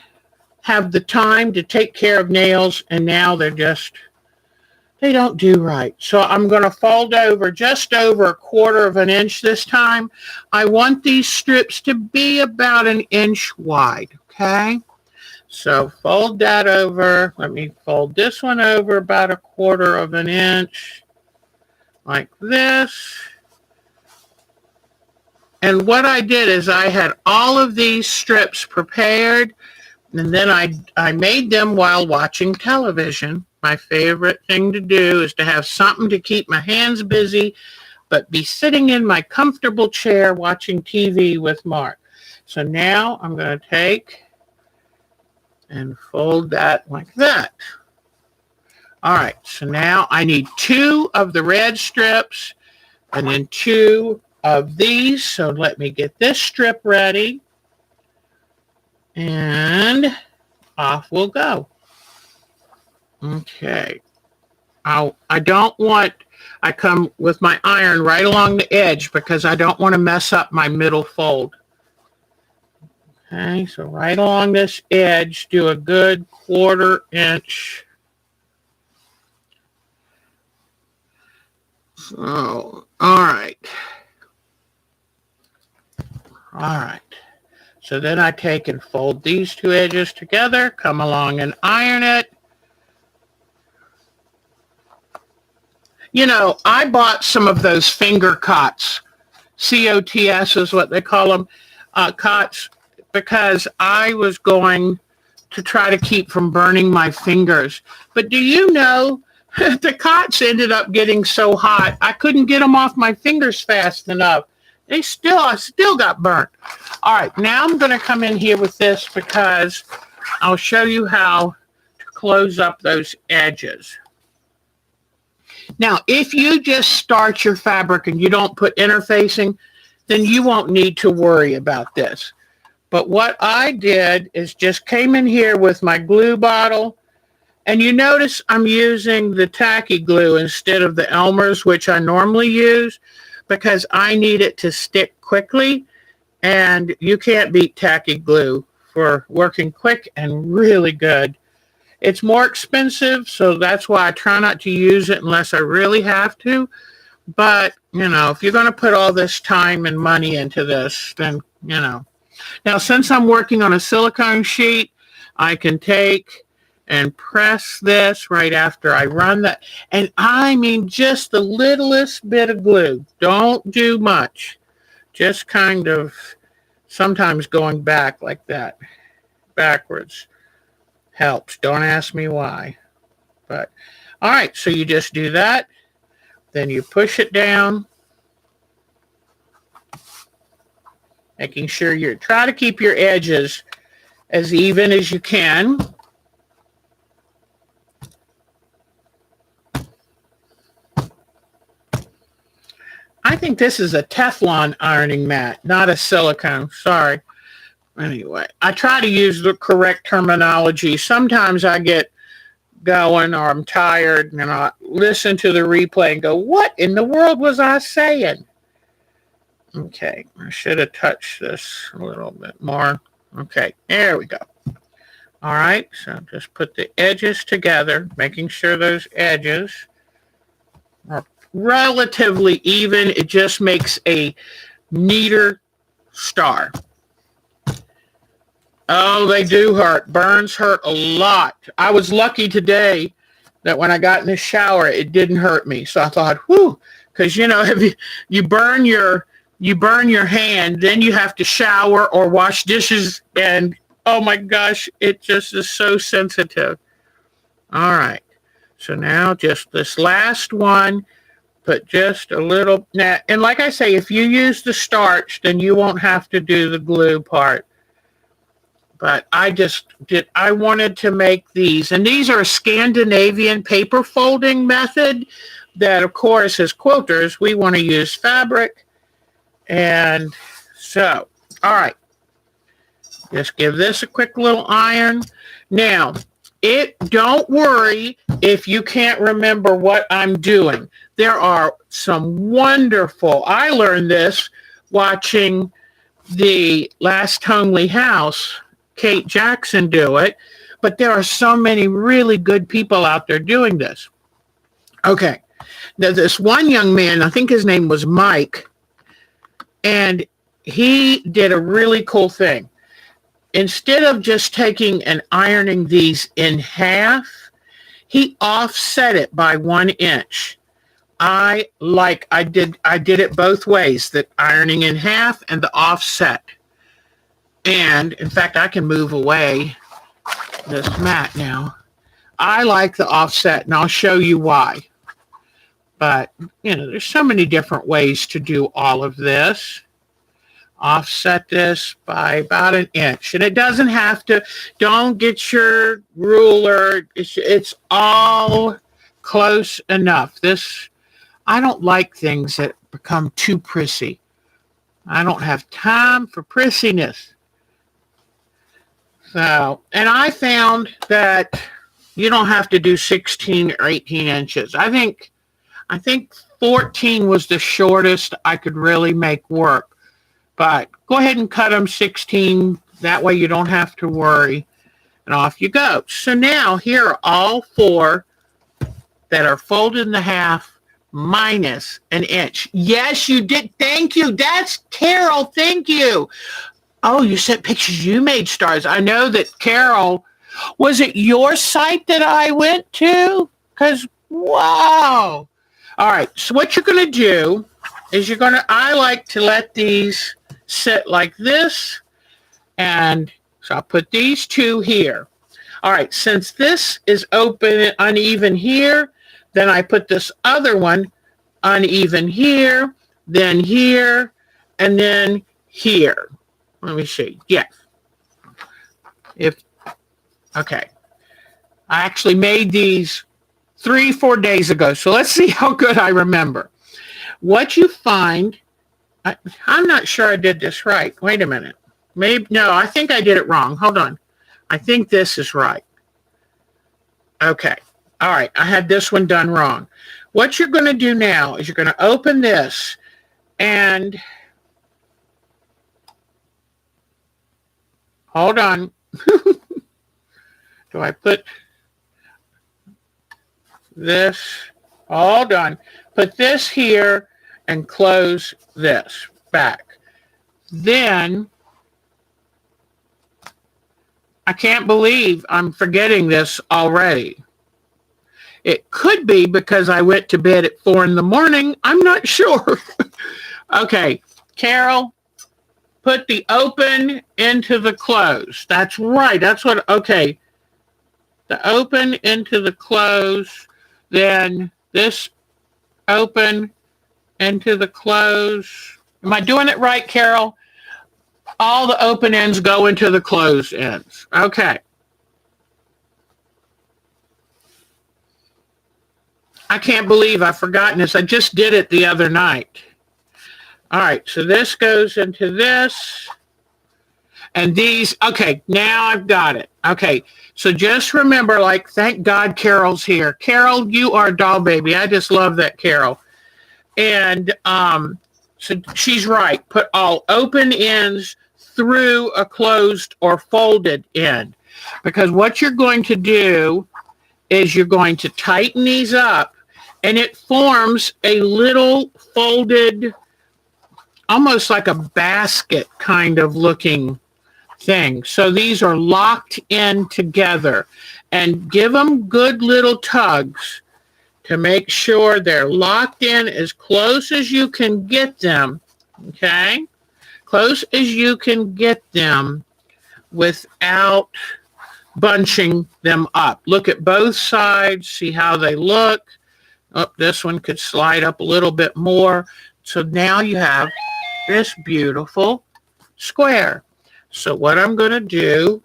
have the time to take care of nails, and now they don't do right. So I'm going to fold over just over 1/4 of an inch this time. I want these strips to be about 1 inch wide, okay? So fold that over. Let me fold this one over about 1/4 of an inch, like this. And what I did is I had all of these strips prepared, and then I made them while watching television. My favorite thing to do is to have something to keep my hands busy, but be sitting in my comfortable chair watching TV with Mark. So now I'm going to take and fold that like that. All right, so now I need 2 of the red strips and then 2 of these. So let me get this strip ready, and off we'll go. Okay. I come with my iron right along the edge because I don't want to mess up my middle fold. Okay, so right along this edge, do a good 1/4 inch. So, all right. All right. So then I take and fold these 2 edges together, come along and iron it. You know, I bought some of those finger cots COTS is what they call them, cots, because I was going to try to keep from burning my fingers. But do you know, the cots ended up getting so hot, I couldn't get them off my fingers fast enough. I still got burnt. All right, now I'm going to come in here with this because I'll show you how to close up those edges. Now, if you just start your fabric and you don't put interfacing, then you won't need to worry about this. But what I did is just came in here with my glue bottle, and you notice I'm using the tacky glue instead of the Elmer's, which I normally use, because I need it to stick quickly, and you can't beat tacky glue for working quick and really good. It's more expensive, so that's why I try not to use it unless I really have to. But, you know, if you're going to put all this time and money into this, then, you know. Now, since I'm working on a silicone sheet, I can take and press this right after I run that. And I mean just the littlest bit of glue. Don't do much. Just kind of sometimes going back like that, backwards. Helps. Don't ask me why. But, all right, so you just do that. Then you push it down. Making sure you try to keep your edges as even as you can. I think this is a Teflon ironing mat, not a silicone. Sorry. Anyway, I try to use the correct terminology. Sometimes I get going or I'm tired and I listen to the replay and go, what in the world was I saying? Okay, I should have touched this a little bit more. Okay, there we go. All right, so just put the edges together, making sure those edges are relatively even. It just makes a neater star. Oh, they do hurt. Burns hurt a lot. I was lucky today that when I got in the shower, it didn't hurt me. So I thought, whew, because, you know, if you burn your hand, then you have to shower or wash dishes, and oh my gosh, it just is so sensitive. All right. So now just this last one, put just a little, and like I say, if you use the starch, then you won't have to do the glue part. But I wanted to make these, and these are a Scandinavian paper folding method that, of course, as quilters, we want to use fabric. And so, all right, just give this a quick little iron. Now, don't worry if you can't remember what I'm doing. There are some wonderful, I learned this watching the Last Homely House, Kate Jackson, do it, but there are so many really good people out there doing this. Okay, now this one young man, I think his name was Mike, and he did a really cool thing. Instead of just taking and ironing these in half, he offset it by 1 inch. I did it both ways, the ironing in half and the offset. And in fact, I can move away this mat now. I like the offset, and I'll show you why. But, you know, there's so many different ways to do all of this. Offset this by about 1 inch. And it doesn't have to, don't get your ruler. It's all close enough. I don't like things that become too prissy. I don't have time for prissiness. So, and I found that you don't have to do 16 or 18 inches. I think 14 was the shortest I could really make work. But go ahead and cut them 16. That way you don't have to worry. And off you go. So now here are all 4 that are folded in the half minus 1 inch. Yes, you did. Thank you. That's Carol. Thank you. Oh, you sent pictures. You made stars. I know that Carol, was it your site that I went to? Because, wow. All right. So what you're going to do is I like to let these sit like this. And so I'll put these two here. All right, since this is open and uneven here, then I put this other one uneven here, then here, and then here. Let me see. Yeah. Okay. I actually made these 3-4 days ago. So let's see how good I remember. What you find, I'm not sure I did this right. Wait a minute. No, I think I did it wrong. Hold on. I think this is right. Okay. All right. I had this one done wrong. What you're going to do now is you're going to open this and hold on. Do I put this? Hold on. Put this here and close this back. Then I can't believe I'm forgetting this already. It could be because I went to bed at 4 a.m. I'm not sure. Okay, Carol, put the open into the close. That's right. That's what, okay. The open into the close, then this open into the close. Am I doing it right, Carol? All the open ends go into the closed ends. Okay. I can't believe I've forgotten this. I just did it the other night. All right, so this goes into this. And these, okay, now I've got it. Okay, so just remember, like, thank God Carol's here. Carol, you are a doll baby. I just love that, Carol. And so she's right. Put all open ends through a closed or folded end. Because what you're going to do is you're going to tighten these up, and it forms a little folded, almost like a basket kind of looking thing. So these are locked in together, and give them good little tugs to make sure they're locked in as close as you can get them. Okay? Close as you can get them without bunching them up. Look at both sides, see how they look. Oh, this one could slide up a little bit more. So now you have this beautiful square. So what I'm going to do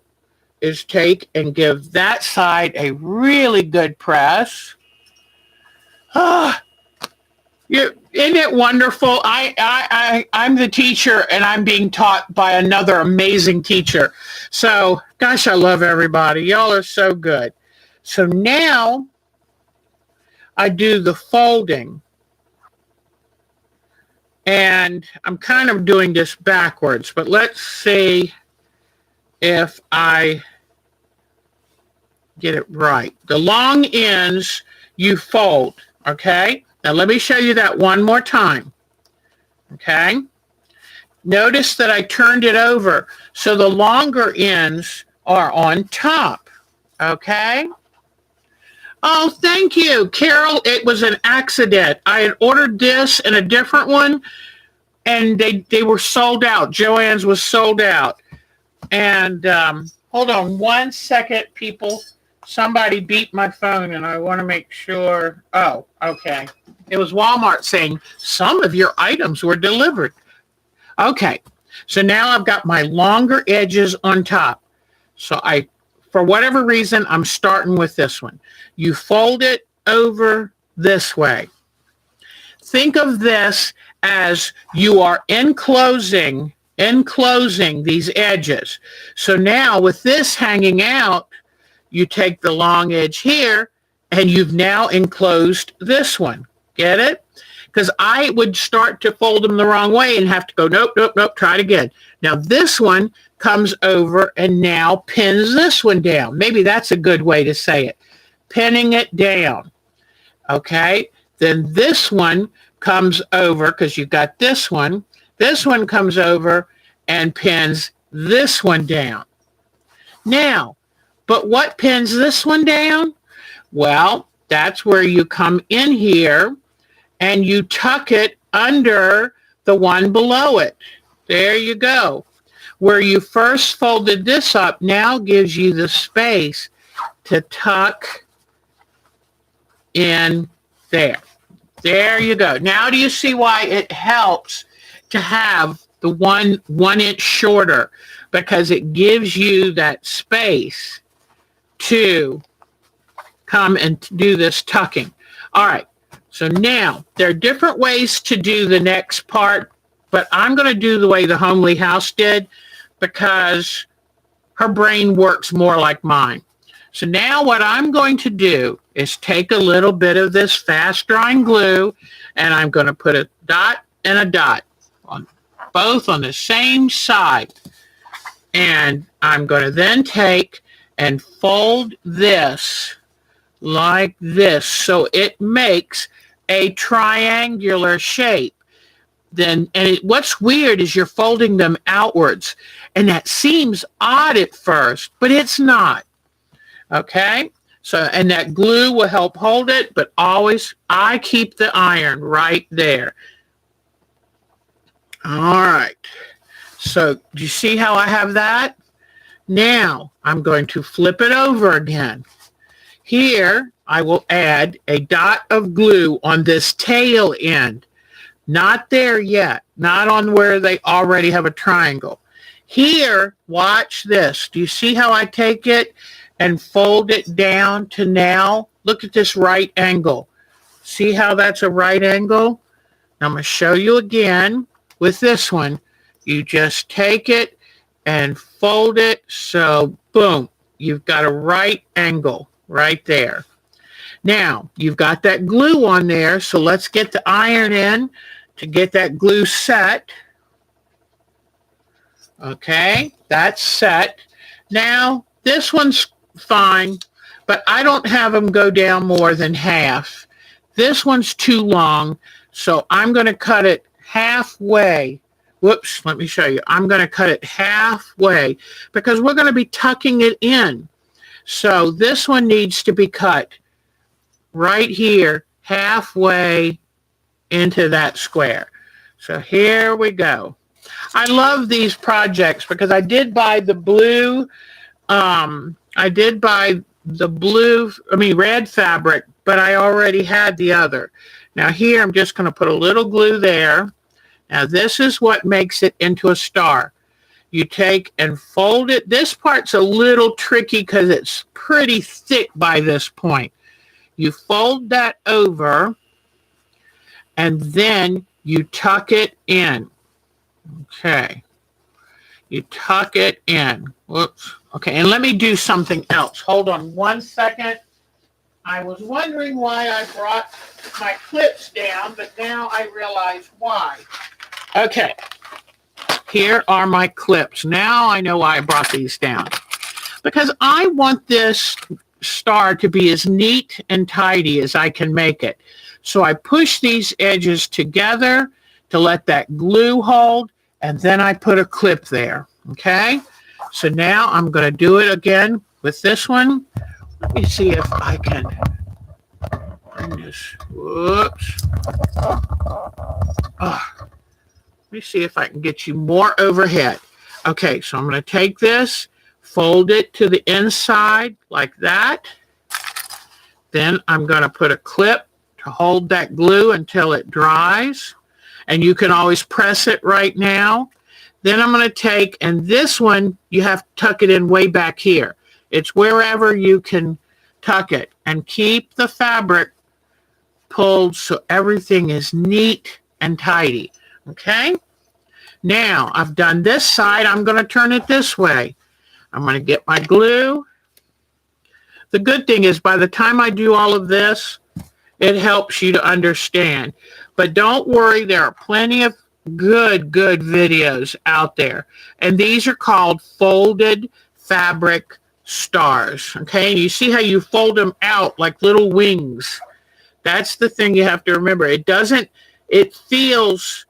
is take and give that side a really good press. Isn't it wonderful? I'm the teacher, and I'm being taught by another amazing teacher. So, gosh, I love everybody. Y'all are so good. So now I do the folding. And I'm kind of doing this backwards, but let's see if I get it right. The long ends you fold, okay? Now let me show you that one more time, okay? Notice that I turned it over, so the longer ends are on top, okay? Oh, thank you, Carol. It was an accident. I had ordered this and a different one, and they were sold out. Joann's was sold out. And hold on one second, people. Somebody beeped my phone, and I want to make sure. Oh, okay. It was Walmart saying some of your items were delivered. Okay. So now I've got my longer edges on top. So for whatever reason, I'm starting with this one. You fold it over this way. Think of this as you are enclosing these edges. So now with this hanging out, you take the long edge here, and you've now enclosed this one. Get it? Because I would start to fold them the wrong way and have to go, nope, nope, nope, try it again. Now this one comes over and now pins this one down. Maybe that's a good way to say it. Pinning it down. Okay? Then this one comes over, because you've got this one. This one comes over and pins this one down. Now, but what pins this one down? Well, that's where you come in here and you tuck it under the one below it. There you go. Where you first folded this up now gives you the space to tuck in there. There you go. Now do you see why it helps to have the one inch shorter? Because it gives you that space to come and do this tucking. All right. So now there are different ways to do the next part, but I'm going to do the way the Homely House did because her brain works more like mine. So now what I'm going to do is take a little bit of this fast drying glue and I'm going to put a dot and a dot on both on the same side. And I'm going to then take and fold this like this so it makes a triangular shape. What's weird is you're folding them outwards, and that seems odd at first, but it's not. Okay? So, and that glue will help hold it, but always I keep the iron right there. All right. So, do you see how I have that? Now, I'm going to flip it over again. Here, I will add a dot of glue on this tail end. Not there yet. Not on where they already have a triangle. Here, watch this. Do you see how I take it and fold it down to now? Look at this right angle. See how that's a right angle? Now, I'm going to show you again with this one. You just take it and fold it. So, boom, you've got a right angle right there. Now, you've got that glue on there, so let's get the iron in to get that glue set. Okay, that's set. Now, this one's fine, but I don't have them go down more than half. This one's too long, so I'm going to cut it halfway. Whoops, let me show you. I'm going to cut it halfway because we're going to be tucking it in. So this one needs to be cut right here, halfway into that square. So here we go. I love these projects because I did buy the blue, red fabric, but I already had the other. Now here I'm just going to put a little glue there. Now this is what makes it into a star. You take and fold it. This part's a little tricky because it's pretty thick by this point. You fold that over and then you tuck it in. Okay. You tuck it in. Whoops. Okay, and let me do something else. Hold on one second. I was wondering why I brought my clips down, but now I realize why. Okay. Here are my clips. Now I know why I brought these down. Because I want this star to be as neat and tidy as I can make it. So I push these edges together to let that glue hold, and then I put a clip there. Okay? So now I'm going to do it again with this one. Let me see if I can bring this. Whoops. Let me see if I can get you more overhead. Okay, so I'm going to take this, fold it to the inside like that. Then I'm going to put a clip to hold that glue until it dries. And you can always press it right now. Then I'm going to take, and this one, you have to tuck it in way back here. It's wherever you can tuck it. And keep the fabric pulled so everything is neat and tidy. Okay? Now, I've done this side. I'm going to turn it this way. I'm going to get my glue. The good thing is by the time I do all of this, it helps you to understand. But don't worry, there are plenty of good videos out there. And these are called folded fabric stars. Okay, and you see how you fold them out like little wings. That's the thing you have to remember. It feels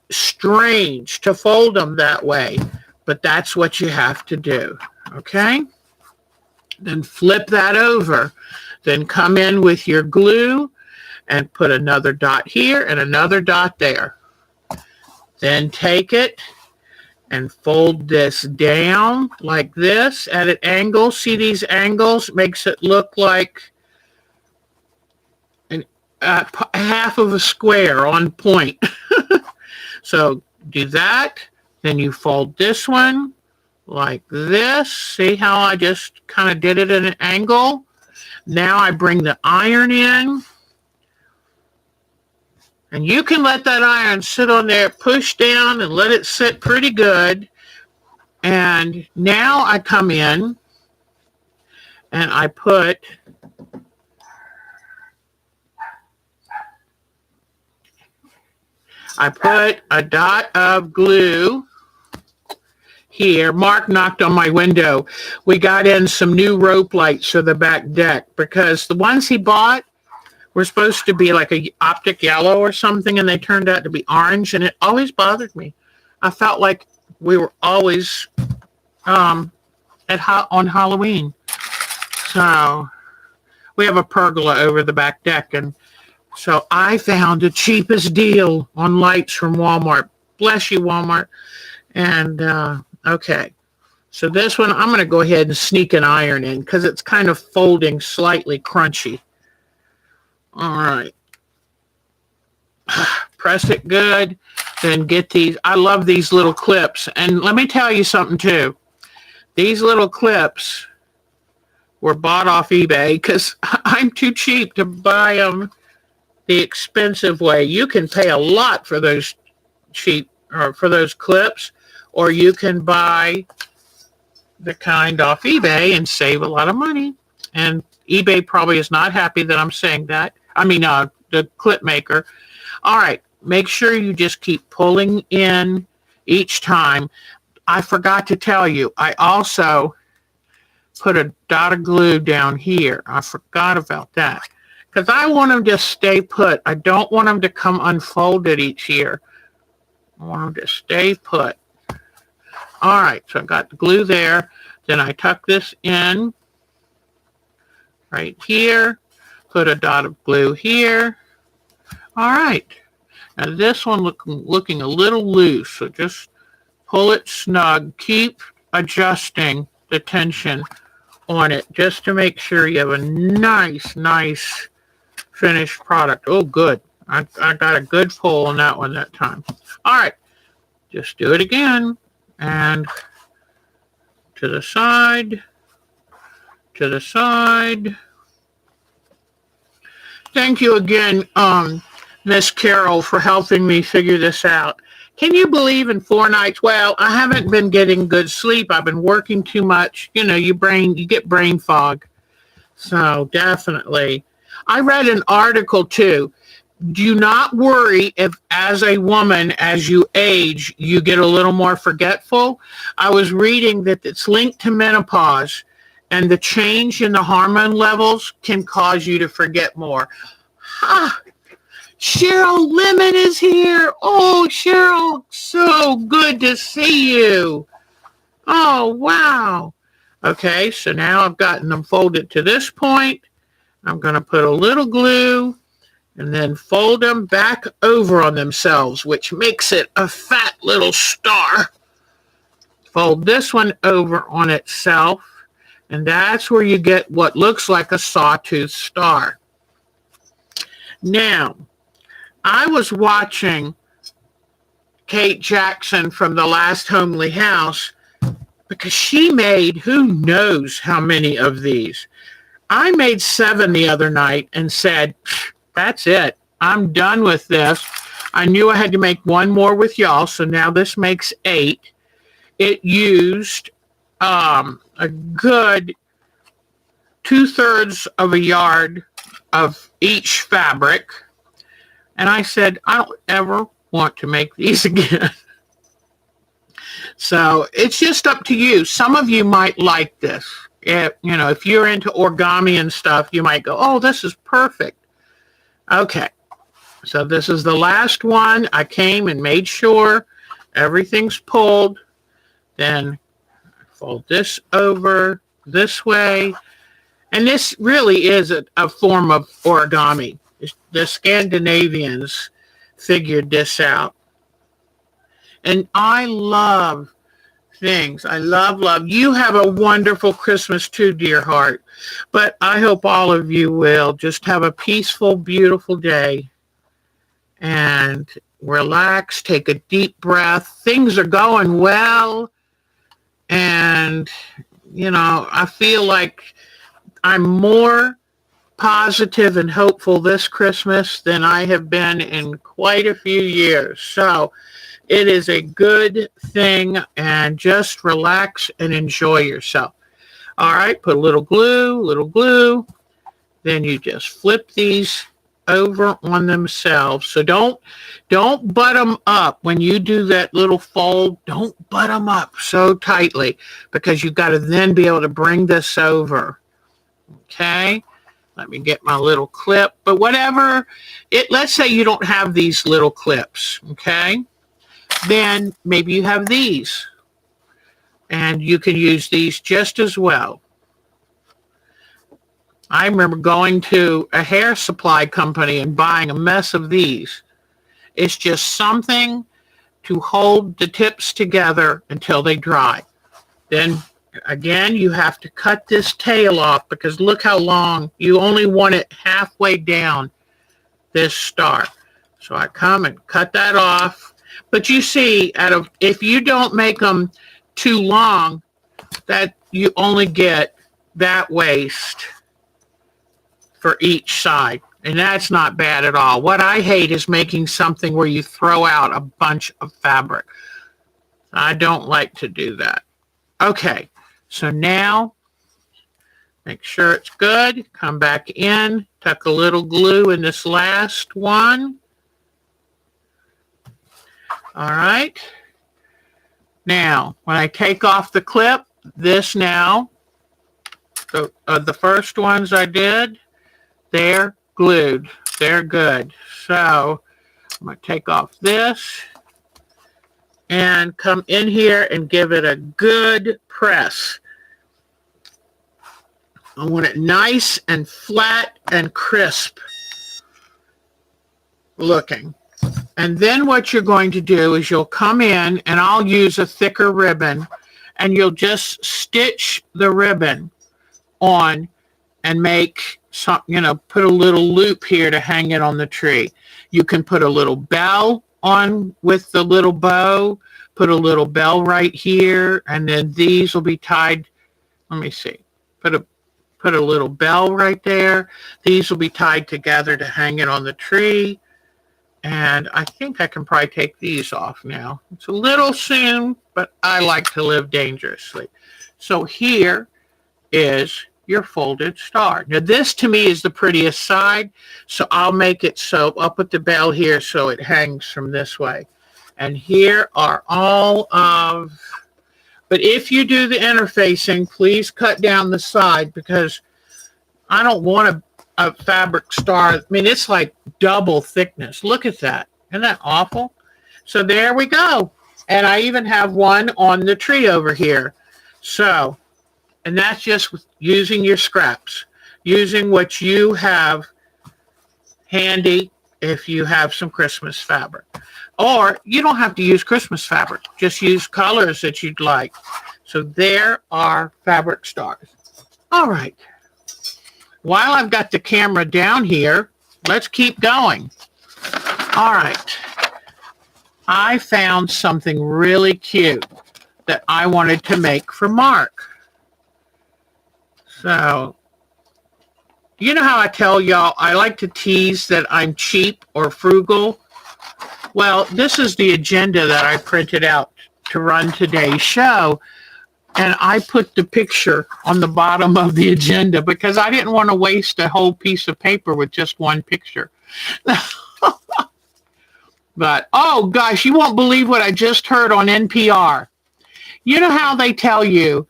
strange to fold them that way, but that's what you have to do. Okay, then flip that over, then come in with your glue and put another dot here and another dot there. Then take it and fold this down like this at an angle. See these angles? Makes it look like half of a square on point. So do that. Then you fold this one like this. See how I just kind of did it at an angle? Now I bring the iron in. And you can let that iron sit on there, push down, and let it sit pretty good. And now I come in and I put a dot of glue here. Mark knocked on my window. We got in some new rope lights for the back deck because the ones he bought were supposed to be like a optic yellow or something, and they turned out to be orange, and it always bothered me. I felt like we were always on Halloween. So we have a pergola over the back deck, and so I found the cheapest deal on lights from Walmart. Bless you, Walmart. And okay, so this one I'm going to go ahead and sneak an iron in because it's kind of folding slightly crunchy. All right. Press it good. Then get these. I love these little clips. And let me tell you something too. These little clips were bought off eBay because I'm too cheap to buy them the expensive way. You can pay a lot for those cheap or for those clips, or you can buy the kind off eBay and save a lot of money. And eBay probably is not happy that I'm saying that. I mean, the clip maker. All right, make sure you just keep pulling in each time. I forgot to tell you, I also put a dot of glue down here. I forgot about that because I want them to stay put. I don't want them to come unfolded each year. I want them to stay put. All right, so I got the glue there. Then I tuck this in right here. Put a dot of glue here. All right. Now this one looking a little loose, so just pull it snug. Keep adjusting the tension on it just to make sure you have a nice finished product. Oh, good. I got a good pull on that one that time. All right. Just do it again. And to the side. To the side. Thank you again, Miss Carol, for helping me figure this out. Can you believe in 4 nights? Well, I haven't been getting good sleep. I've been working too much. You know, you get brain fog. So definitely. I read an article too. Do not worry if as a woman, as you age, you get a little more forgetful. I was reading that it's linked to menopause. And the change in the hormone levels can cause you to forget more. Ah, Cheryl Lemon is here. Oh, Cheryl, so good to see you. Oh, wow. Okay, so now I've gotten them folded to this point. I'm going to put a little glue and then fold them back over on themselves, which makes it a fat little star. Fold this one over on itself. And that's where you get what looks like a sawtooth star. Now, I was watching Kate Jackson from The Last Homely House because she made who knows how many of these. I made 7 the other night and said, that's it. I'm done with this. I knew I had to make one more with y'all, so now this makes 8. It used a good 2/3 of a yard of each fabric. And I said, I don't ever want to make these again. So it's just up to you. Some of you might like this. If you're into origami and stuff, you might go, oh, this is perfect. Okay. So this is the last one. I came and made sure everything's pulled. Then fold this over this way. And this really is a form of origami. the Scandinavians figured this out. And I love things. I love. You have a wonderful Christmas too, dear heart. But I hope all of you will just have a peaceful, beautiful day and relax, take a deep breath. Things are going well. And, I feel like I'm more positive and hopeful this Christmas than I have been in quite a few years. So it is a good thing, and just relax and enjoy yourself. All right, put a little glue. Then you just flip these over on themselves. So don't butt them up when you do that little fold. Don't butt them up so tightly, because you've got to then be able to bring this over. Okay, let me get my little clip. But whatever, let's say you don't have these little clips, okay? Then maybe you have these, and you can use these just as well. I remember going to a hair supply company and buying a mess of these. It's just something to hold the tips together until they dry. Then again, you have to cut this tail off, because look how long. You only want it halfway down this star. So I come and cut that off. But you see, if you don't make them too long, that you only get that waist for each side. And that's not bad at all. What I hate is making something where you throw out a bunch of fabric. I don't like to do that. Okay, so now make sure it's good. Come back in, tuck a little glue in this last one. All right. Now, when I take off the clip, this now, the first ones I did, they're glued. They're good. So I'm going to take off this and come in here and give it a good press. I want it nice and flat and crisp looking. And then what you're going to do is you'll come in, and I'll use a thicker ribbon, and you'll just stitch the ribbon on and make some, put a little loop here to hang it on the tree. You can put a little bell on with the little bow, put a little bell right here, and then these will be tied. Let me see. Put a little bell right there. These will be tied together to hang it on the tree. And I think I can probably take these off now. It's a little soon, but I like to live dangerously. So here is your folded star. Now this to me is the prettiest side, so I'll make it so I'll put the bell here so it hangs from this way. And here are all of, but if you do the interfacing, please cut down the side, because I don't want a fabric star. I mean, it's like double thickness. Look at that. Isn't that awful? So there we go. And I even have one on the tree over here. So, and that's just using your scraps, using what you have handy if you have some Christmas fabric. Or you don't have to use Christmas fabric. Just use colors that you'd like. So there are fabric stars. All right. While I've got the camera down here, let's keep going. All right. I found something really cute that I wanted to make for Mark. So, you know how I tell y'all I like to tease that I'm cheap or frugal? Well, this is the agenda that I printed out to run today's show. And I put the picture on the bottom of the agenda because I didn't want to waste a whole piece of paper with just one picture. But, oh gosh, you won't believe what I just heard on NPR. You know how they tell you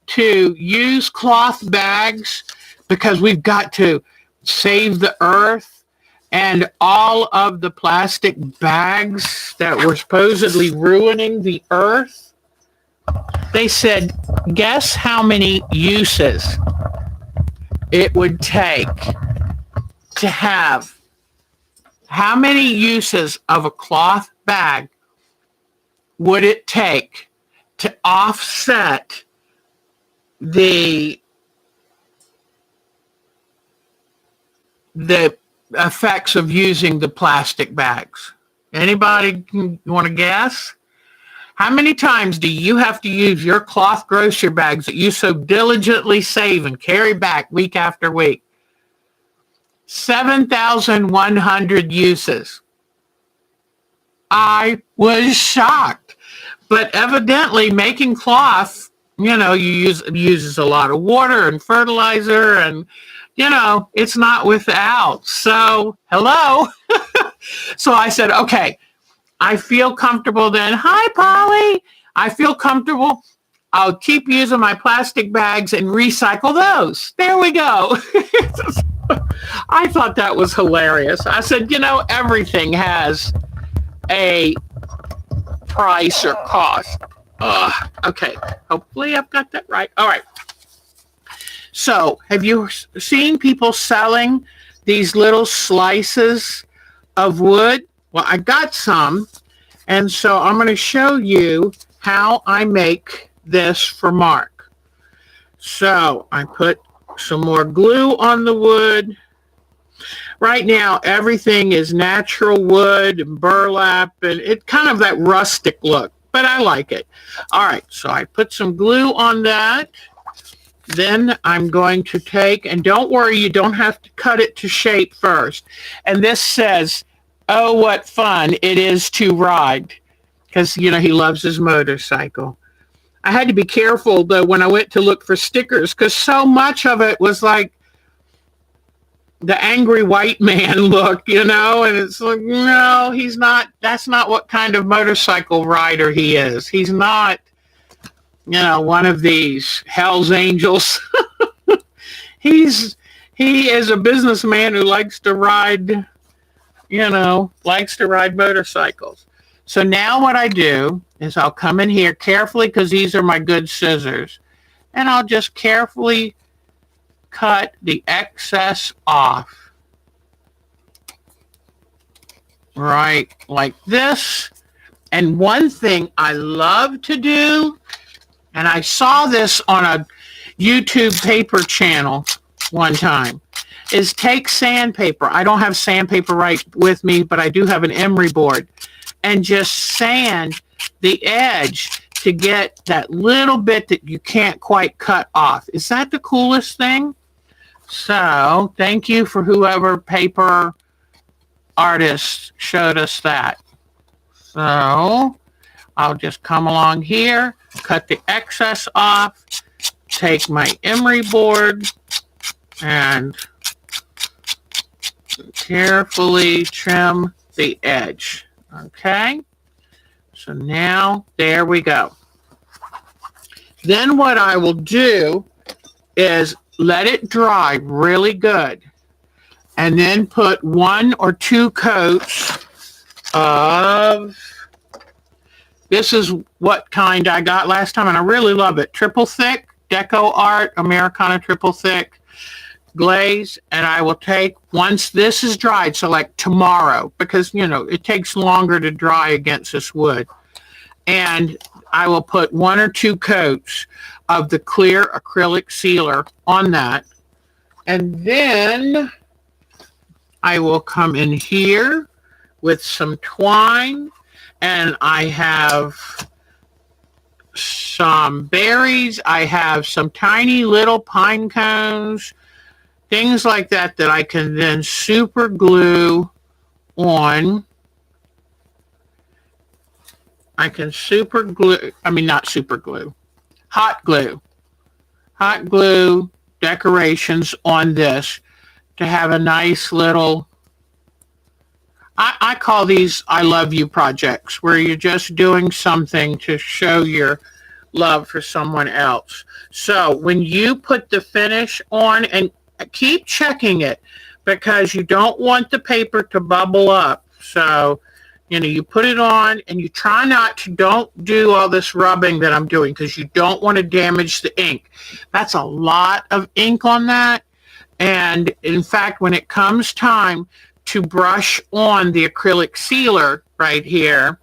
to use cloth bags because we've got to save the earth, and all of the plastic bags that were supposedly ruining the earth? They said, guess how many uses it would take to have How many uses of a cloth bag would it take to offset the effects of using the plastic bags? Anybody want to guess? How many times do you have to use your cloth grocery bags that you so diligently save and carry back week after week? 7,100 uses. I was shocked. But evidently making cloth, uses a lot of water and fertilizer, and, it's not without. So, hello. So I said, okay, I feel comfortable then. Hi, Polly. I feel comfortable. I'll keep using my plastic bags and recycle those. There we go. I thought that was hilarious. I said, everything has a price or cost. Okay. Hopefully I've got that right. All right. So have you seen people selling these little slices of wood? Well, I got some. And so I'm going to show you how I make this for Mark. So I put some more glue on the wood. Right now, everything is natural wood and burlap, and it's kind of that rustic look, but I like it. All right, so I put some glue on that. Then I'm going to take, and don't worry, you don't have to cut it to shape first. And this says, oh, what fun it is to ride, because, he loves his motorcycle. I had to be careful, though, when I went to look for stickers, because so much of it was like the angry white man look, and it's like, no, he's not. That's not what kind of motorcycle rider he is. He's not, one of these Hell's Angels. He is a businessman who likes to ride motorcycles. So now what I do is I'll come in here carefully, because these are my good scissors, and I'll just carefully cut the excess off. Right, like this. And one thing I love to do, and I saw this on a YouTube paper channel one time, is take sandpaper. I don't have sandpaper right with me, but I do have an emery board, and just sand the edge to get that little bit that you can't quite cut off. Is that the coolest thing? So thank you for whoever paper artist showed us that. So I'll just come along here, cut the excess off, take my emery board, and carefully trim the edge. Okay, so now there we go. Then what I will do is let it dry really good, and then put 1 or 2 coats of, this is what kind I got last time, and I really love it. Triple thick, Deco Art, Americana triple thick glaze. And I will take, once this is dried, so like tomorrow, because, it takes longer to dry against this wood. And I will put 1 or 2 coats of the clear acrylic sealer on that. And then I will come in here with some twine, and I have some berries. I have some tiny little pine cones, things like that, that I can then super glue on. I can hot glue decorations on this to have a nice little, I call these I love you projects, where you're just doing something to show your love for someone else. So when you put the finish on, and keep checking it, because you don't want the paper to bubble up. So, you put it on, and you try don't do all this rubbing that I'm doing, because you don't want to damage the ink. That's a lot of ink on that. And in fact, when it comes time to brush on the acrylic sealer right here,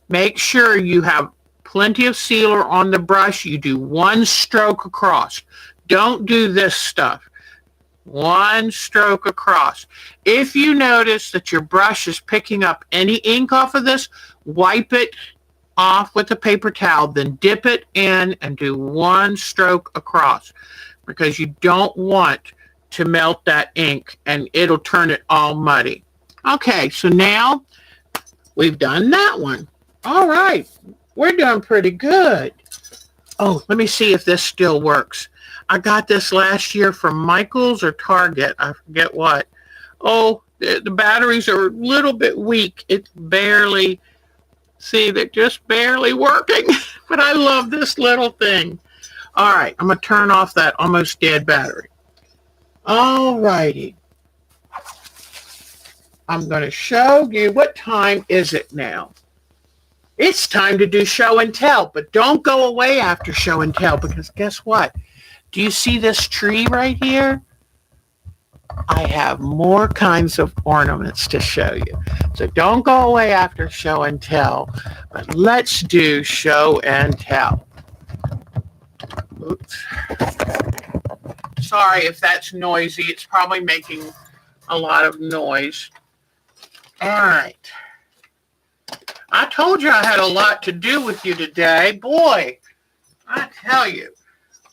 make sure you have plenty of sealer on the brush. You do one stroke across. Don't do this stuff. One stroke across. If you notice that your brush is picking up any ink off of this, wipe it off with a paper towel, then dip it in and do one stroke across, because you don't want to melt that ink and it'll turn it all muddy. Okay, so now we've done that one. All right, we're doing pretty good. Oh, let me see if this still works. I got this last year from Michael's or Target. I forget what. Oh, the batteries are a little bit weak. It's barely, see, they're just barely working. But I love this little thing. All right, I'm going to turn off that almost dead battery. All righty. I'm going to show you, what time is it now? It's time to do show and tell, but don't go away after show and tell, because guess what? Do you see this tree right here? I have more kinds of ornaments to show you. So don't go away after show and tell, but let's do show and tell. Oops. Sorry if that's noisy. It's probably making a lot of noise. All right. I told you I had a lot to do with you today. Boy, I tell you.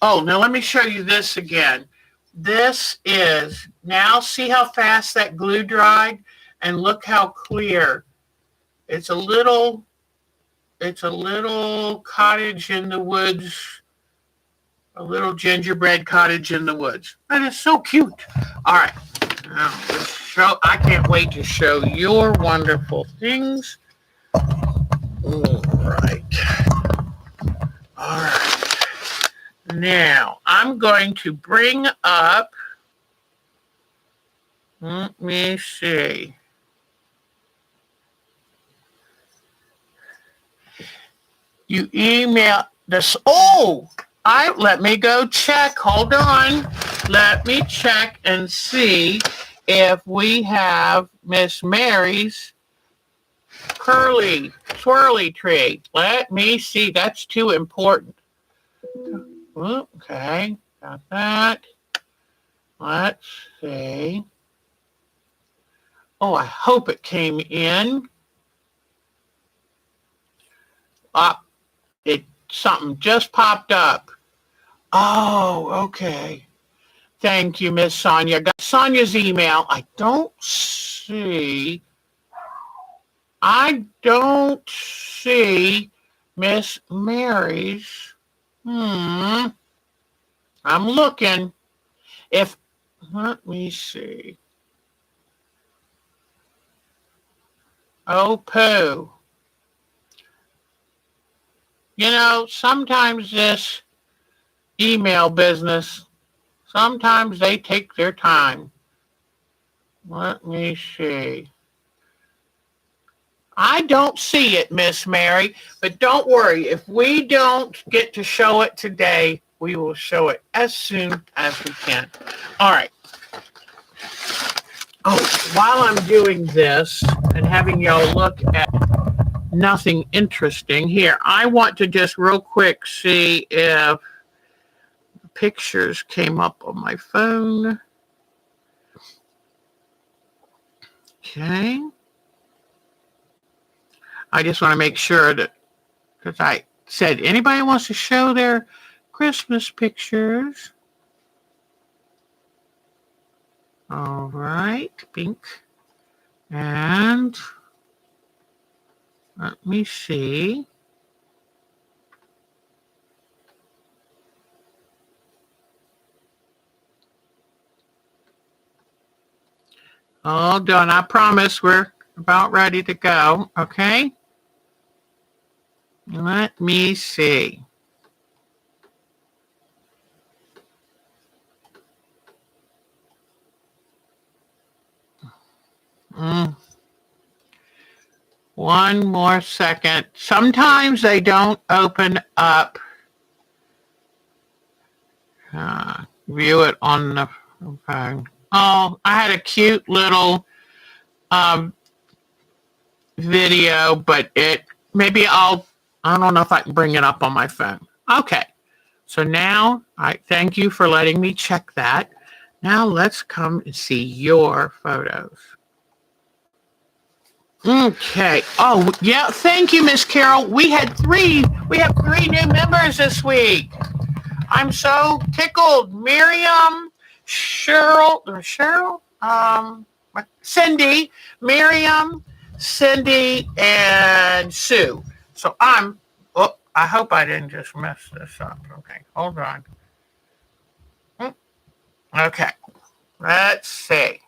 Oh, now let me show you this again. This is, now see how fast that glue dried? And look how clear. It's a little cottage in the woods, a little gingerbread cottage in the woods. That is so cute. All right. Now, I can't wait to show your wonderful things. All right. All right. Now, I'm going to bring up, let me see. You email this, let me go check. Hold on. Let me check and see if we have Miss Mary's swirly tree. Let me see. That's too important. Okay, got that. Let's see. Oh, I hope it came in. Something just popped up. Oh, okay. Thank you, Miss Sonia. Got Sonia's email. I don't see Miss Mary's. I'm looking. Let me see. Oh, poo. You know, sometimes this email business, sometimes they take their time. Let me see. I don't see it, Miss Mary, but don't worry. If we don't get to show it today, we will show it as soon as we can. All right. Oh, while I'm doing this and having y'all look at nothing interesting here, I want to just real quick see if pictures came up on my phone. Okay. I just want to make sure that, because I said, anybody wants to show their Christmas pictures? All right, pink. And let me see. All done. I promise we're about ready to go. Okay. Let me see. One more second. Sometimes they don't open up. View it on the phone. Oh, I had a cute little video, but I don't know if I can bring it up on my phone. Okay. So now I thank you for letting me check that. Now let's come and see your photos. Okay. Oh, yeah. Thank you, Miss Carol. We have 3 new members this week. I'm so tickled. Miriam, Cindy, Miriam, Cindy, and Sue. So I hope I didn't just mess this up. Okay, hold on. Okay, let's see.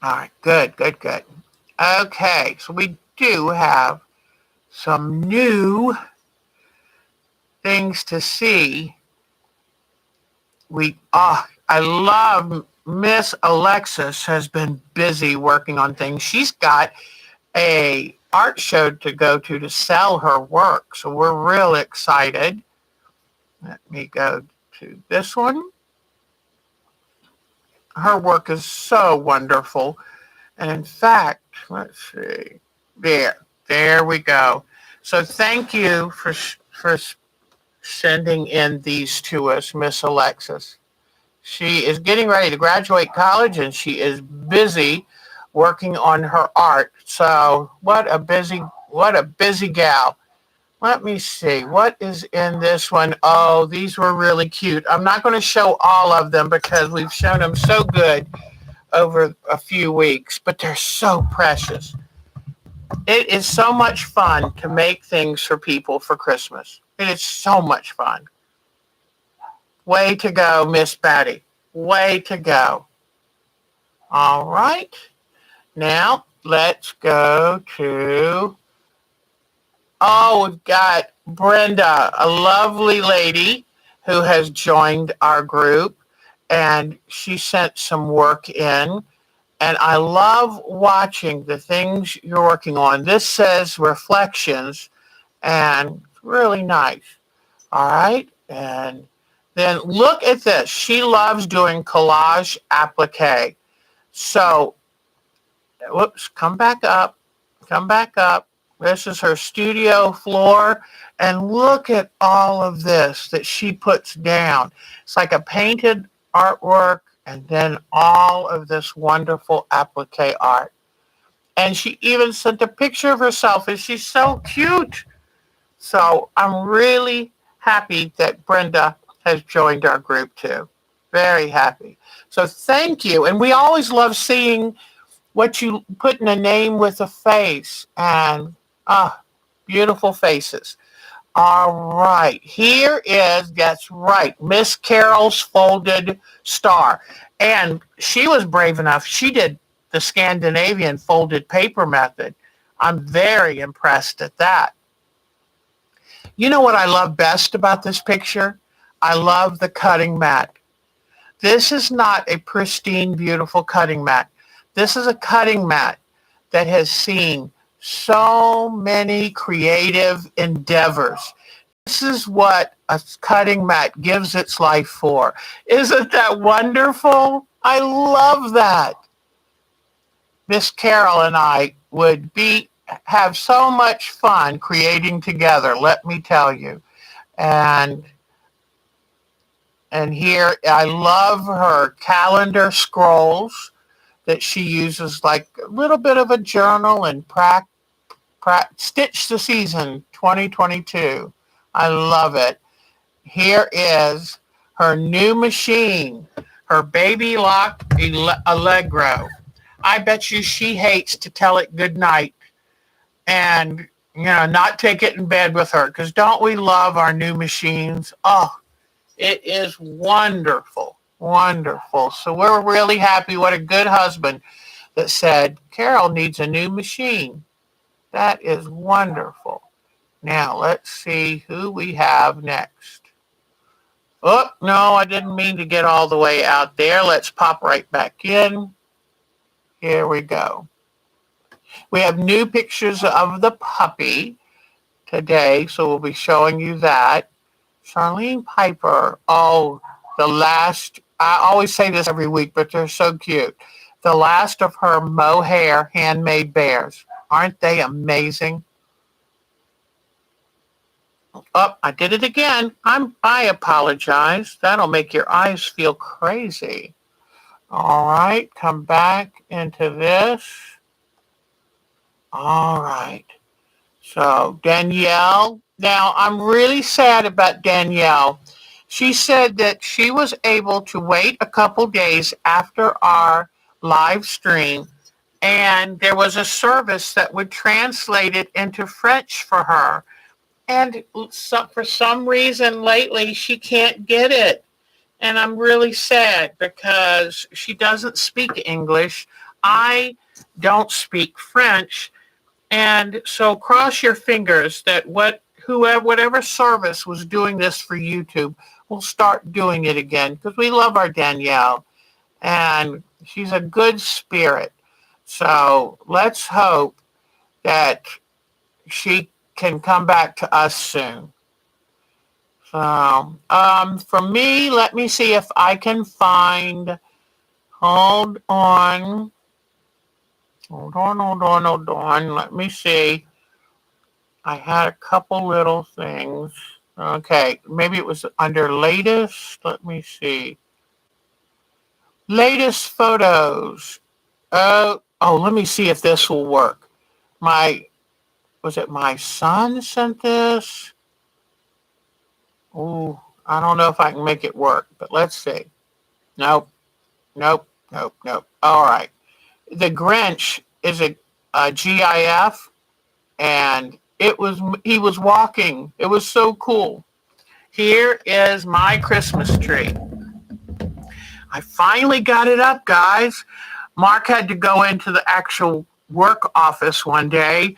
All right, good. Okay, so we do have some new things to see. I love Miss Alexis has been busy working on things. She's got a art show to go to sell her work. So we're real excited. Let me go to this one. Her work is so wonderful. And in fact, let's see. There we go. So thank you for sending in these to us, Miss Alexis. She is getting ready to graduate college and she is busy working on her art. So what a busy gal. Let me see. What is in this one? Oh, these were really cute. I'm not going to show all of them because we've shown them so good over a few weeks, but they're so precious. It is so much fun to make things for people for Christmas. It is so much fun. Way to go, Miss Patty. Way to go. All right. Now, let's go to... Oh, we've got Brenda, a lovely lady who has joined our group, and she sent some work in. And I love watching the things you're working on. This says reflections, and it's really nice. All right. And then look at this. She loves doing collage applique. So, whoops, come back up. This is her studio floor. And look at all of this that she puts down. It's like a painted artwork and then all of this wonderful applique art. And she even sent a picture of herself, and she's so cute. So I'm really happy that Brenda has joined our group too. Very happy. So thank you. And we always love seeing what you put in a name with a face. And beautiful faces. All right. That's right, Miss Carol's folded star. And she was brave enough. She did the Scandinavian folded paper method. I'm very impressed at that. You know what I love best about this picture? I love the cutting mat. This is not a pristine, beautiful cutting mat. This is a cutting mat that has seen so many creative endeavors. This is what a cutting mat gives its life for. Isn't that wonderful? I love that. Miss Carol and I would have so much fun creating together, let me tell you. And here, I love her calendar scrolls that she uses like a little bit of a journal and Stitch the Season 2022. I love it. Here is her new machine, her Baby Lock Allegro. I bet you she hates to tell it good night and, not take it in bed with her, because don't we love our new machines? Oh, it is wonderful, wonderful. So we're really happy. What a good husband that said, Carol needs a new machine. That is wonderful. Now, let's see who we have next. Oh, no, I didn't mean to get all the way out there. Let's pop right back in. Here we go. We have new pictures of the puppy today, so we'll be showing you that. Charlene Piper, the last I always say this every week, but they're so cute. The last of her mohair handmade bears. Aren't they amazing? Oh, I did it again. I apologize. That'll make your eyes feel crazy. All right, come back into this. All right. So Danielle, now I'm really sad about Danielle. She said that she was able to wait a couple days after our live stream, and there was a service that would translate it into French for her. And so, for some reason lately, she can't get it. And I'm really sad because she doesn't speak English. I don't speak French. And so cross your fingers that whatever service was doing this for YouTube will start doing it again, because we love our Danielle and she's a good spirit. So let's hope that she can come back to us soon. So for me, let me see if I can find, hold on. Hold on. Let me see. I had a couple little things. Okay, maybe it was under latest. Let me see. Latest photos. Let me see if this will work. Was it my son sent this? Oh, I don't know if I can make it work, but let's see. Nope. All right. The Grinch is a GIF, and he was walking. It was so cool. Here is my Christmas tree. I finally got it up, guys. Mark had to go into the actual work office one day,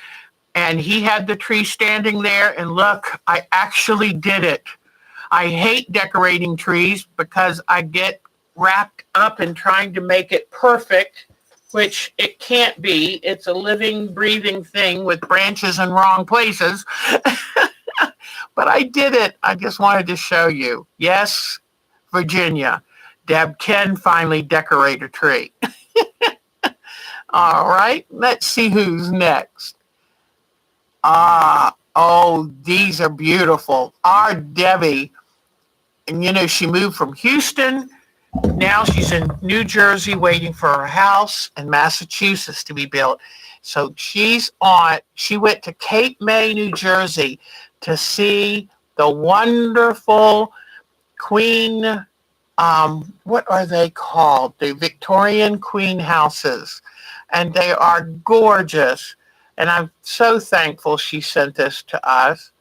and he had the tree standing there, and look, I actually did it. I hate decorating trees because I get wrapped up in trying to make it perfect, which it can't be. It's a living, breathing thing with branches in wrong places. But I did it. I just wanted to show you. Yes, Virginia. Deb can finally decorate a tree. All right, let's see who's next. These are beautiful. Our Debbie, and she moved from Houston. Now she's in New Jersey waiting for her house in Massachusetts to be built. So she went to Cape May, New Jersey to see the wonderful Queen, what are they called? The Victorian Queen houses. And they are gorgeous. And I'm so thankful she sent this to us.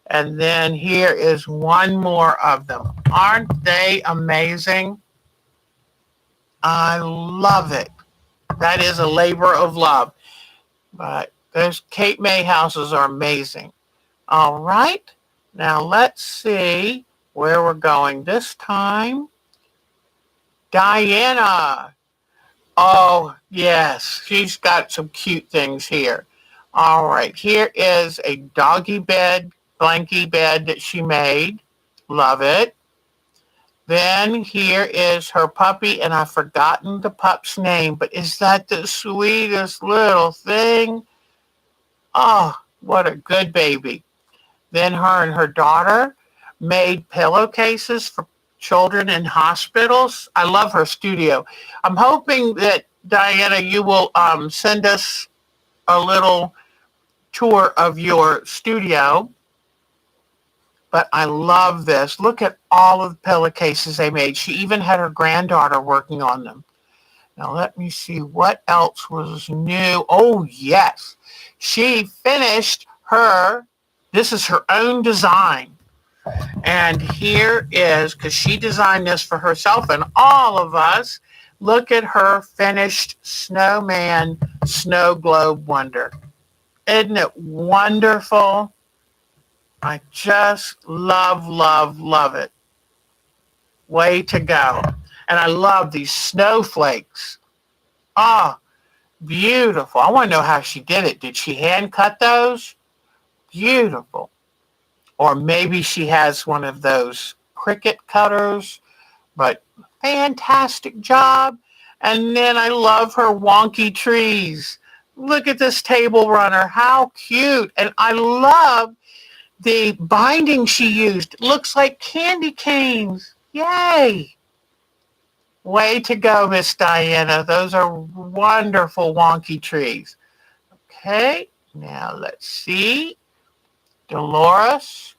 And then here is one more of them. Aren't they amazing? I love it. That is a labor of love. But those Cape May houses are amazing. All right. Now let's see where we're going this time. Diana. Oh, yes. She's got some cute things here. All right. Here is a doggy bed, blankie bed that she made. Love it. Then here is her puppy, and I've forgotten the pup's name, but is that the sweetest little thing? Oh, what a good baby. Then her and her daughter made pillowcases for children in hospitals. I love her studio. I'm hoping that, Diana, you will send us a little tour of your studio. But I love this. Look at all of the pillowcases they made. She even had her granddaughter working on them. Now let me see what else was new. Oh, yes. She finished this is her own design. And here is, because she designed this for herself and all of us, look at her finished snowman snow globe wonder. Isn't it wonderful? I just love it. Way to go. And I love these snowflakes. Oh, beautiful. I want to know how she did it. Did she hand cut those? Beautiful. Or maybe she has one of those Cricut cutters, but Fantastic job. And then I love her wonky trees. Look at this table runner. How cute. And I love the binding she used. It looks like candy canes. Yay. Way to go, Miss Diana. Those are wonderful wonky trees. Okay, now let's see. Dolores.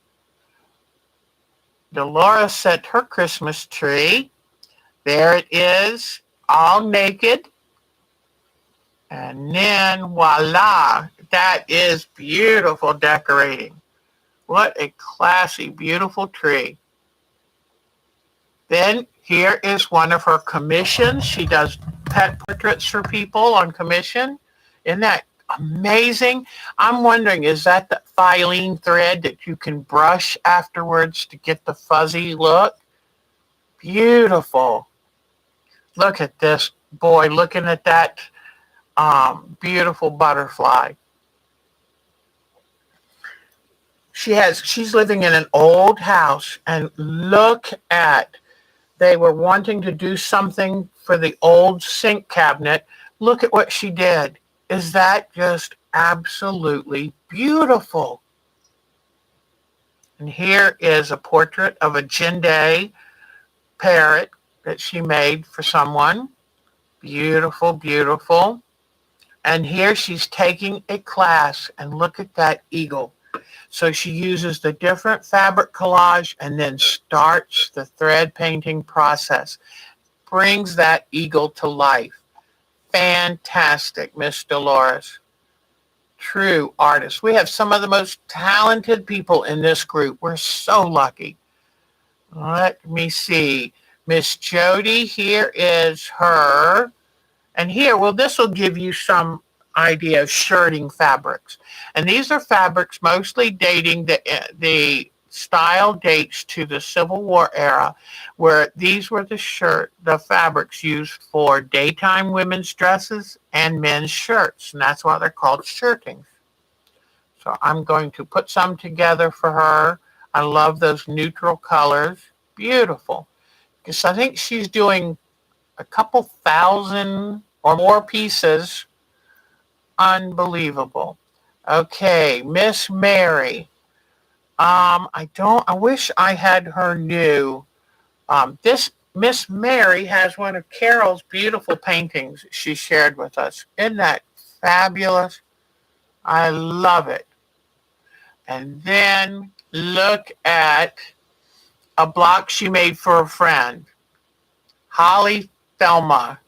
Dolores set her Christmas tree. There it is, all naked. And then voila, that is beautiful decorating. What a classy, beautiful tree. Then here is one of her commissions. She does pet portraits for people on commission. Isn't that amazing? I'm wondering, is that the filing thread that you can brush afterwards to get the fuzzy look? Beautiful. Look at this boy looking at that beautiful butterfly. She's living in an old house, and look at, they were wanting to do something for the old sink cabinet. Look at what she did. Is that just absolutely beautiful? And here is a portrait of a Jinde parrot that she made for someone. Beautiful, beautiful. And here she's taking a class, and look at that eagle. So she uses the different fabric collage and then starts the thread painting process. Brings that eagle to life. Fantastic, Miss Dolores. True artist. We have some of the most talented people in this group. We're so lucky. Let me see. Miss Jody, here is her. And here, well, this will give you some idea of shirting fabrics. And these are fabrics mostly dating the style dates to the Civil War era, where these were the fabrics used for daytime women's dresses and men's shirts. And that's why they're called shirtings. So I'm going to put some together for her. I love those neutral colors. Beautiful. Because I think she's doing a couple thousand or more pieces. Unbelievable. Okay, Miss Mary. I wish I had her new. This Miss Mary has one of Carol's beautiful paintings she shared with us. Isn't that fabulous? I love it. And then look at a block she made for a friend. Holly Thelma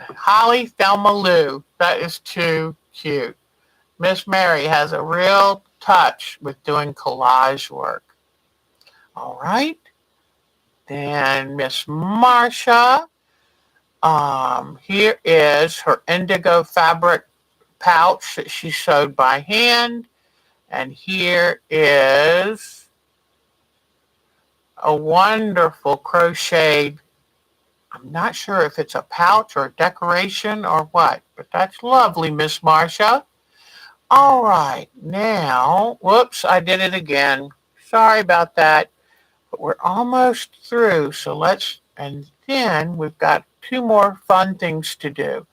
Lou. That is too cute. Miss Mary has a real touch with doing collage work. All right. Then Miss Marcia. Here is her indigo fabric pouch that she sewed by hand. And here is a wonderful crocheted, I'm not sure if it's a pouch or a decoration or what, but that's lovely, Miss Marcia. All right, now, whoops, I did it again. Sorry about that, but we're almost through, and then we've got two more fun things to do.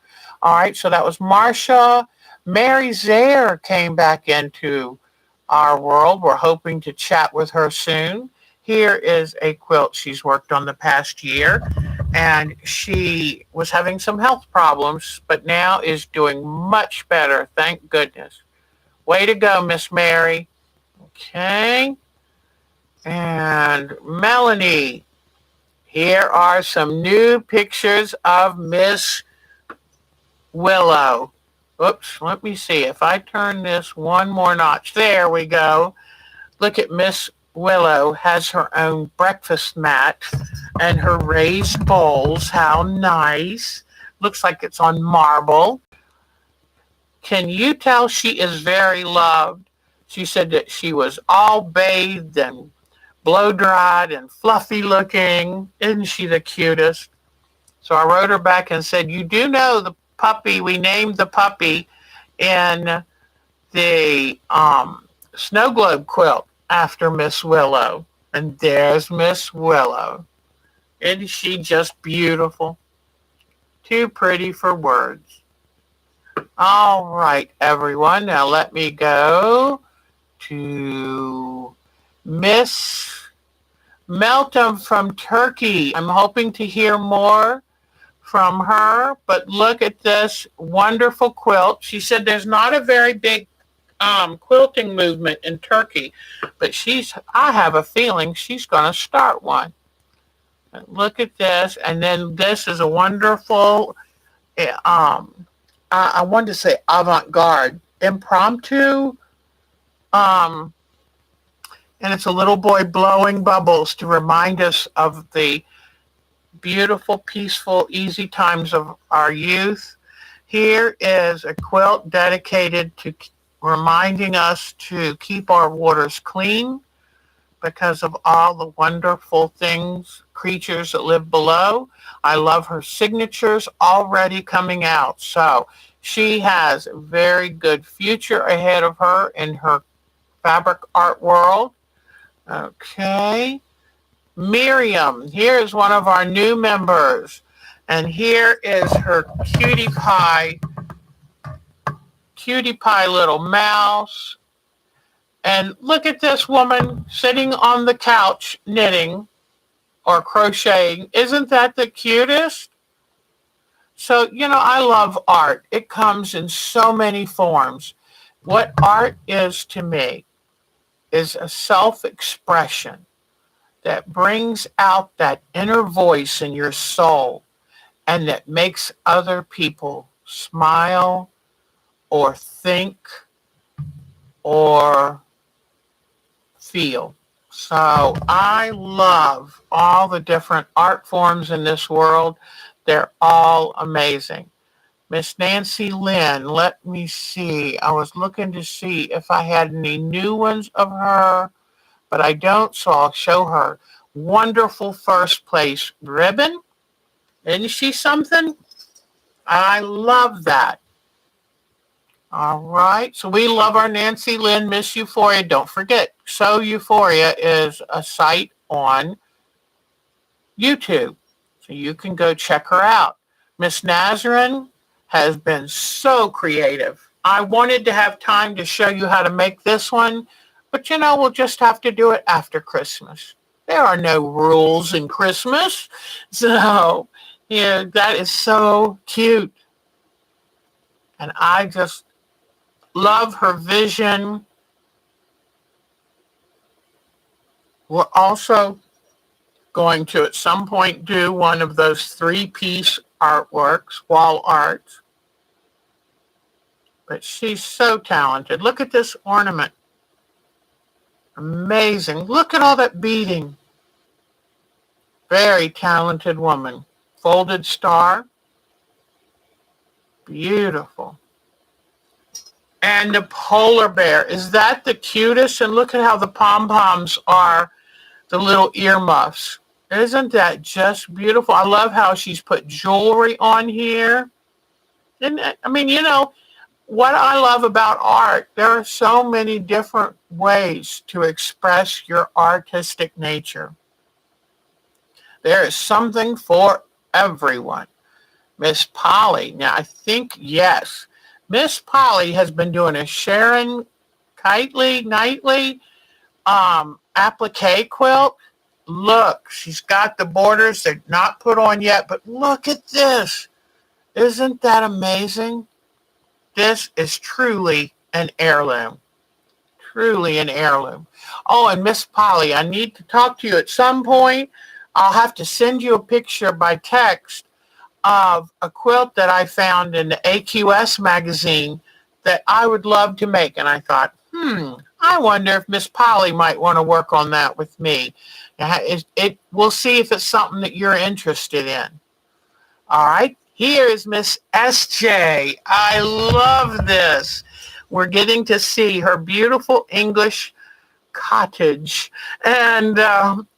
All right, so that was Marcia. Mary Zaire came back into our world. We're hoping to chat with her soon. Here is a quilt she's worked on the past year, and she was having some health problems, but now is doing much better, thank goodness. Way to go, Miss Mary. Okay. And Melanie, here are some new pictures of Miss Willow. Oops, let me see. If I turn this one more notch, there we go. Look at Miss Willow has her own breakfast mat and her raised bowls. How nice. Looks like it's on marble. Can you tell she is very loved? She said that she was all bathed and blow-dried and fluffy looking. Isn't she the cutest? So I wrote her back and said, you do know the puppy, we named the puppy in the snow globe quilt after Miss Willow. And there's Miss Willow. Isn't she just beautiful? Too pretty for words. All right, everyone. Now let me go to Miss Meltem from Turkey. I'm hoping to hear more from her, but look at this wonderful quilt. She said there's not a very big quilting movement in Turkey, but I have a feeling she's going to start one. Look at this, and then this is a wonderful, I wanted to say avant-garde, impromptu, um, and it's a little boy blowing bubbles to remind us of the beautiful, peaceful, easy times of our youth. Here is a quilt dedicated to reminding us to keep our waters clean because of all the wonderful creatures that live below. I love her signatures already coming out. So she has a very good future ahead of her in her fabric art world. Okay. Miriam, here is one of our new members. And here is her cutie pie little mouse. And look at this woman sitting on the couch knitting or crocheting. Isn't that the cutest? So, I love art. It comes in so many forms. What art is to me is a self-expression that brings out that inner voice in your soul and that makes other people smile or think or feel. So I love all the different art forms in this world. They're all amazing. Miss Nancy Lynn, let me see. I was looking to see if I had any new ones of her, but I don't, so I'll show her. Wonderful first place ribbon. Isn't she something? I love that. All right. So we love our Nancy Lynn, Miss Euphoria. Don't forget, So Euphoria is a site on YouTube. So you can go check her out. Miss Nazarene has been so creative. I wanted to have time to show you how to make this one, but we'll just have to do it after Christmas. There are no rules in Christmas. So, that is so cute. And I just love her vision. We're also going to, at some point, do one of those 3-piece artworks, wall art. But she's so talented. Look at this ornament. Amazing. Look at all that beading. Very talented woman. Folded star. Beautiful. And the polar bear. Is that the cutest? And look at how the pom-poms are the little earmuffs. Isn't that just beautiful? I love how she's put jewelry on here. And what I love about art, there are so many different ways to express your artistic nature. There is something for everyone. Miss Polly, now I think, yes, Miss Polly has been doing a Sharon Knightley applique quilt. Look, she's got the borders. They're not put on yet, but look at this. Isn't that amazing? This is truly an heirloom. Truly an heirloom. Oh, and Miss Polly, I need to talk to you at some point. I'll have to send you a picture by text of a quilt that I found in the AQS magazine that I would love to make. And I thought, I wonder if Miss Polly might want to work on that with me. We'll see if it's something that you're interested in. All right. Here is Miss SJ. I love this. We're getting to see her beautiful English cottage. And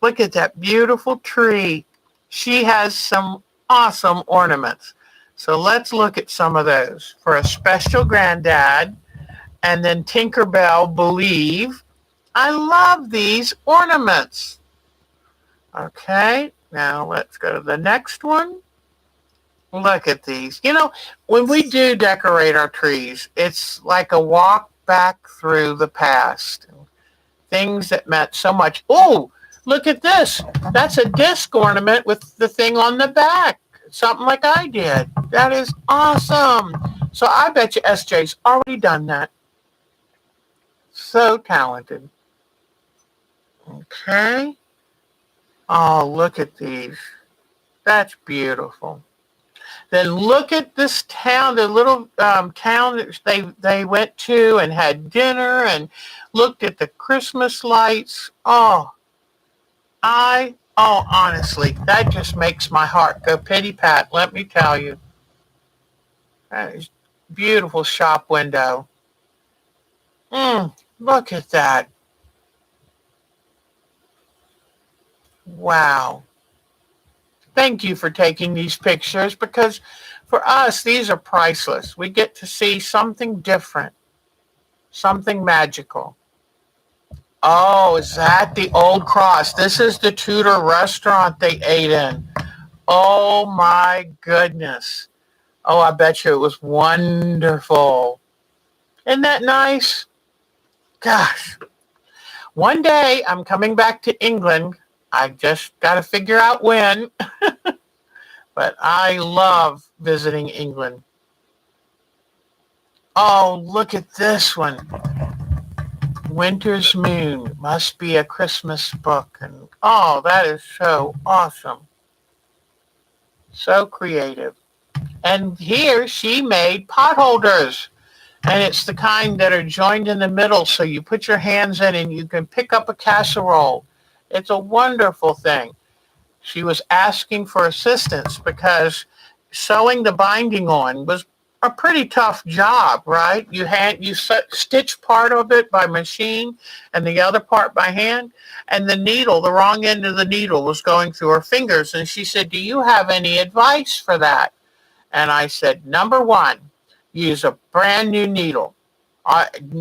look at that beautiful tree. She has some awesome ornaments. So let's look at some of those. For a special granddad, and then Tinkerbell Believe. I love these ornaments. Okay. Now let's go to the next one. Look at these. When we do decorate our trees, it's like a walk back through the past. Things that meant so much. Oh, look at this. That's a disc ornament with the thing on the back. Something like I did. That is awesome. So I bet you SJ's already done that. So talented. Okay. Oh, look at these. That's beautiful. Then look at this town, the little town that they went to and had dinner and looked at the Christmas lights. Honestly, that just makes my heart go pitty pat. Let me tell you, that is beautiful shop window. Look at that. Wow. Thank you for taking these pictures because for us, these are priceless. We get to see something different, something magical. Oh, is that the Old Cross? This is the Tudor restaurant they ate in. Oh my goodness. Oh, I bet you it was wonderful. Isn't that nice? Gosh. One day I'm coming back to England. I just got to figure out when. But I love visiting England. Oh, look at this one. Winter's Moon must be a Christmas book. And oh, that is so awesome. So creative. And here she made pot holders. And it's the kind that are joined in the middle so you put your hands in and you can pick up a casserole. It's a wonderful thing. She was asking for assistance because sewing the binding on was a pretty tough job, right? You stitch part of it by machine and the other part by hand, and the wrong end of the needle was going through her fingers. And she said, "Do you have any advice for that?" And I said, "Number one, use a brand new needle.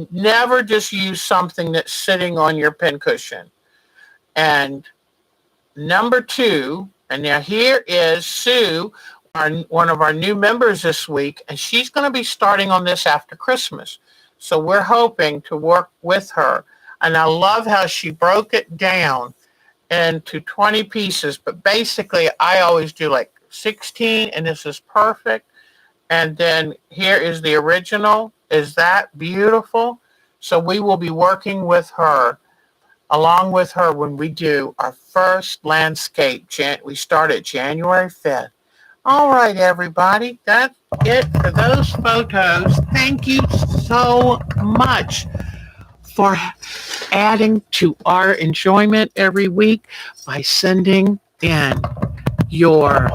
Never just use something that's sitting on your pincushion. And number two," and now here is Sue, one of our new members this week, and she's going to be starting on this after Christmas. So we're hoping to work with her. And I love how she broke it down into 20 pieces, but basically I always do like 16, and this is perfect. And then here is the original. Is that beautiful? So we will be working with her, along with her, when we do our first landscape. We start at January 5th. All right, everybody. That's it for those photos. Thank you so much for adding to our enjoyment every week by sending in your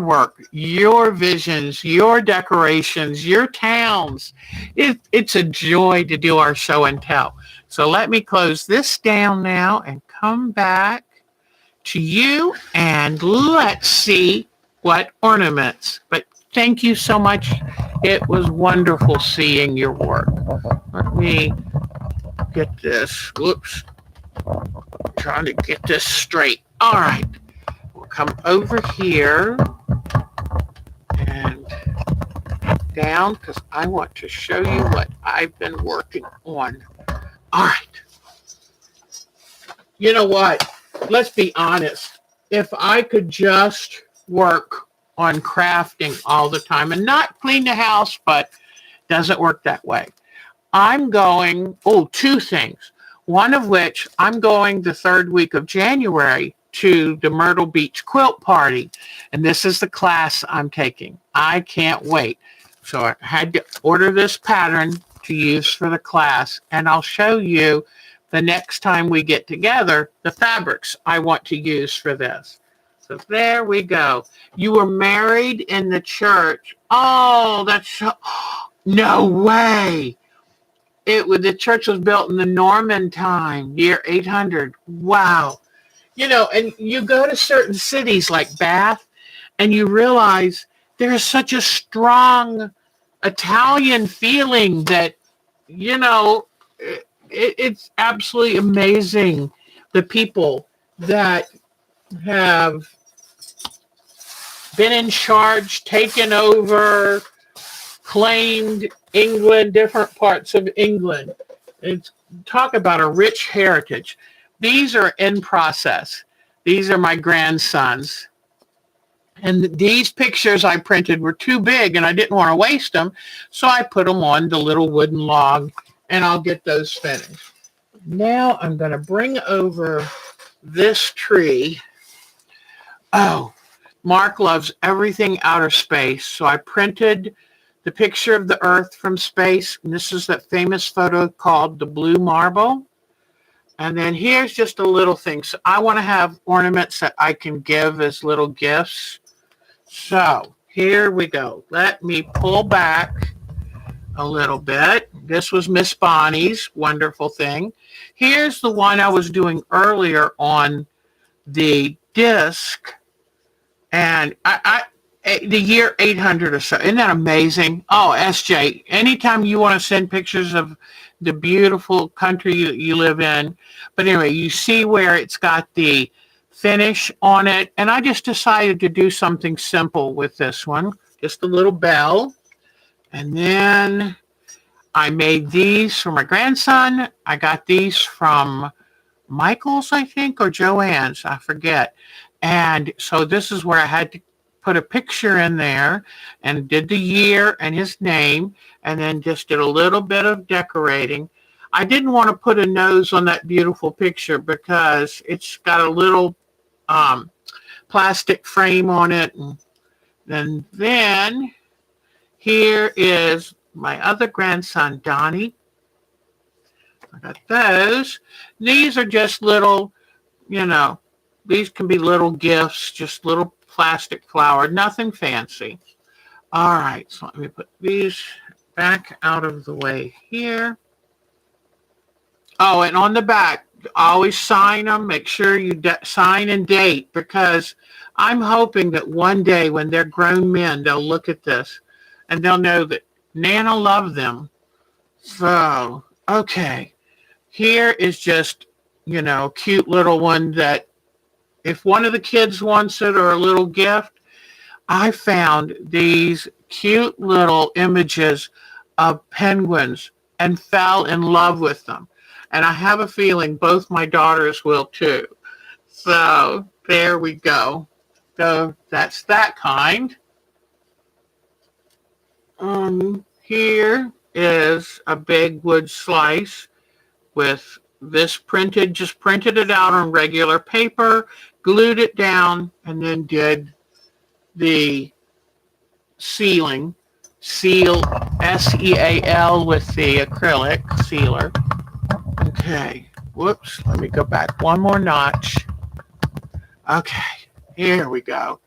work, your visions, your decorations, your towns. It's a joy to do our show and tell. So let me close this down now and come back to you, and let's see what ornaments. But thank you so much. It was wonderful seeing your work. Let me get this. Whoops. I'm trying to get this straight. All right. We'll come over here and down because I want to show you what I've been working on. All right. You know what? Let's be honest. If I could just work on crafting all the time and not clean the house, but doesn't work that way. I'm going, two things. One of which I'm going the third week of January to the Myrtle Beach Quilt Party. And this is the class I'm taking. I can't wait. So I had to order this pattern to use for the class, and I'll show you the next time we get together the fabrics I want to use for this. So there we go. You were married in the church. Oh, no way. The church was built in the Norman time, year 800. Wow. And you go to certain cities like Bath, and you realize there's such a strong Italian feeling that, it's absolutely amazing. The people that have been in charge, taken over, claimed England, different parts of England. It's talk about a rich heritage. These are in process. These are my grandsons. And these pictures I printed were too big and I didn't want to waste them. So I put them on the little wooden log and I'll get those finished. Now I'm going to bring over this tree. Oh, Mark loves everything outer space. So I printed the picture of the Earth from space. And this is that famous photo called the blue marble. And then here's just a little thing. So I want to have ornaments that I can give as little gifts. So here we go. Let me pull back a little bit. This was Miss Bonnie's wonderful thing. Here's the one I was doing earlier on the disc. And the year 800 or so. Isn't that amazing? Oh, SJ, anytime you want to send pictures of the beautiful country you live in. But anyway, you see where it's got the finish on it. And I just decided to do something simple with this one. Just a little bell. And then I made these for my grandson. I got these from Michael's, I think, or Joann's. I forget. And so this is where I had to put a picture in there and did the year and his name and then just did a little bit of decorating. I didn't want to put a nose on that beautiful picture because it's got a little plastic frame on it. And then here is my other grandson, Donnie. I got those. These are just little, these can be little gifts, just little plastic flower, nothing fancy. All right, so let me put these back out of the way here. Oh, and on the back, always sign them. Make sure you sign and date because I'm hoping that one day when they're grown men, they'll look at this and they'll know that Nana loved them. So, okay. Here is just, a cute little one that if one of the kids wants it or a little gift, I found these cute little images of penguins and fell in love with them. And I have a feeling both my daughters will too. So there we go. So that's that kind. Here is a big wood slice with this printed, just printed it out on regular paper, glued it down, and then did the seal, S-E-A-L with the acrylic sealer. Okay, whoops, let me go back one more notch. Okay, here we go.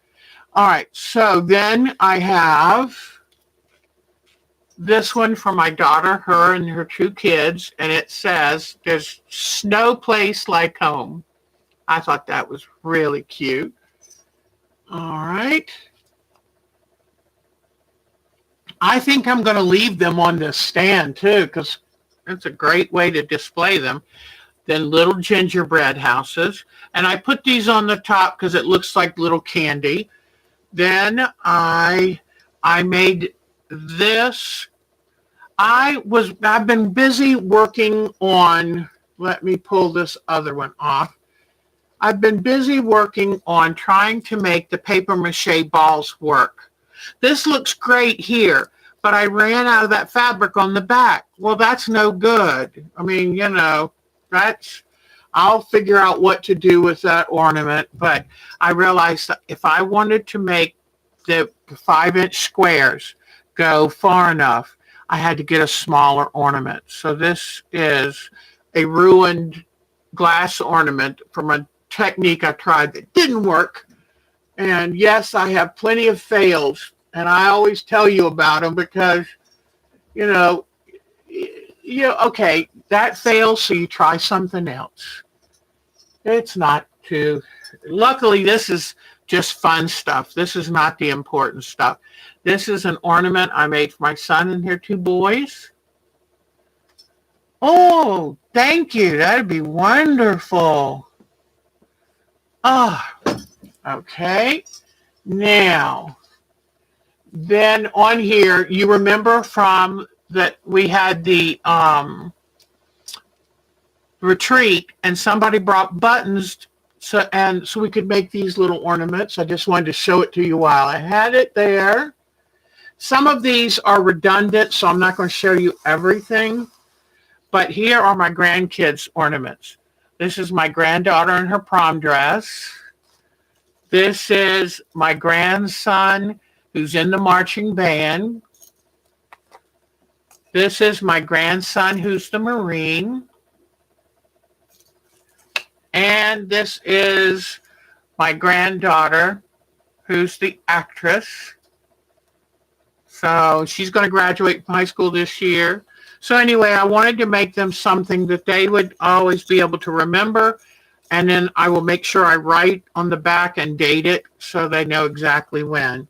All right, so then I have this one for my daughter, her and her two kids, and it says, "There's no place like home." I thought that was really cute. All right. I think I'm going to leave them on this stand too, because it's a great way to display them. Then little gingerbread houses. And I put these on the top because it looks like little candy. Then I made this. I've been busy working on, let me pull this other one off. I've been busy working on trying to make the paper mache balls work. This looks great here, but I ran out of that fabric on the back. Well, that's no good. I mean, I'll figure out what to do with that ornament, but I realized that if I wanted to make the 5-inch squares go far enough, I had to get a smaller ornament. So this is a ruined glass ornament from a technique I tried that didn't work. And yes, I have plenty of fails, and I always tell you about them because, okay, that fails, so you try something else. It's not too, luckily this is just fun stuff. This is not the important stuff. This is an ornament I made for my son and her two boys. Oh, thank you. That'd be wonderful. Ah, okay. Now, then on here, you remember from that we had the retreat and somebody brought buttons so we could make these little ornaments. I just wanted to show it to you while I had it there. Some of these are redundant, so I'm not going to show you everything. But here are my grandkids' ornaments. This is my granddaughter in her prom dress. This is my grandson who's in the marching band. This is my grandson who's the Marine. And this is my granddaughter who's the actress. So she's going to graduate from high school this year. So anyway, I wanted to make them something that they would always be able to remember. And then I will make sure I write on the back and date it so they know exactly when.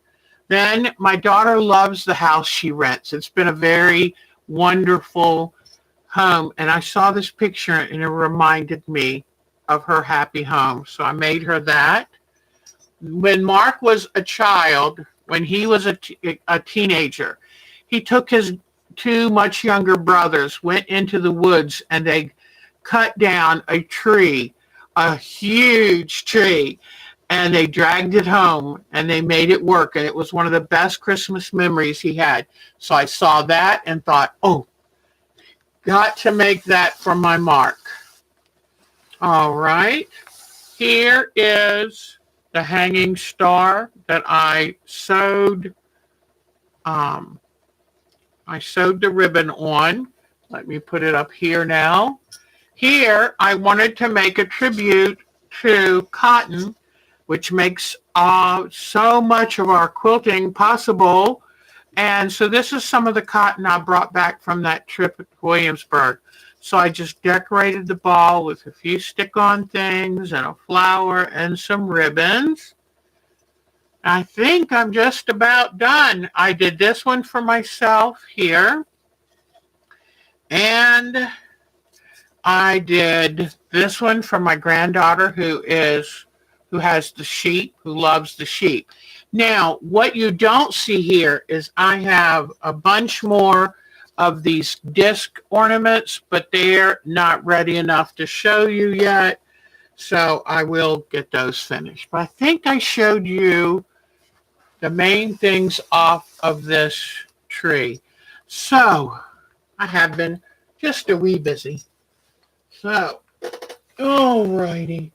Then my daughter loves the house she rents. It's been a very wonderful home. And I saw this picture and it reminded me of her happy home. So I made her that. When Mark was a child, when he was a teenager, he took his two much younger brothers, went into the woods, and they cut down a tree, a huge tree, and they dragged it home and they made it work. And it was one of the best Christmas memories he had. So I saw that and thought, oh, got to make that for my Mark. All right. Here is the hanging star that I sewed. I sewed the ribbon on. Let me put it up here now. Here, I wanted to make a tribute to cotton, which makes so much of our quilting possible. And so this is some of the cotton I brought back from that trip at Williamsburg. So I just decorated the ball with a few stick-on things and a flower and some ribbons. I think I'm just about done. I did this one for myself here. And I did this one for my granddaughter who has the sheep, who loves the sheep. Now, what you don't see here is I have a bunch more of these disc ornaments, but they're not ready enough to show you yet. So I will get those finished. But I think I showed you the main things off of this tree. So I have been just a wee busy. So, all righty.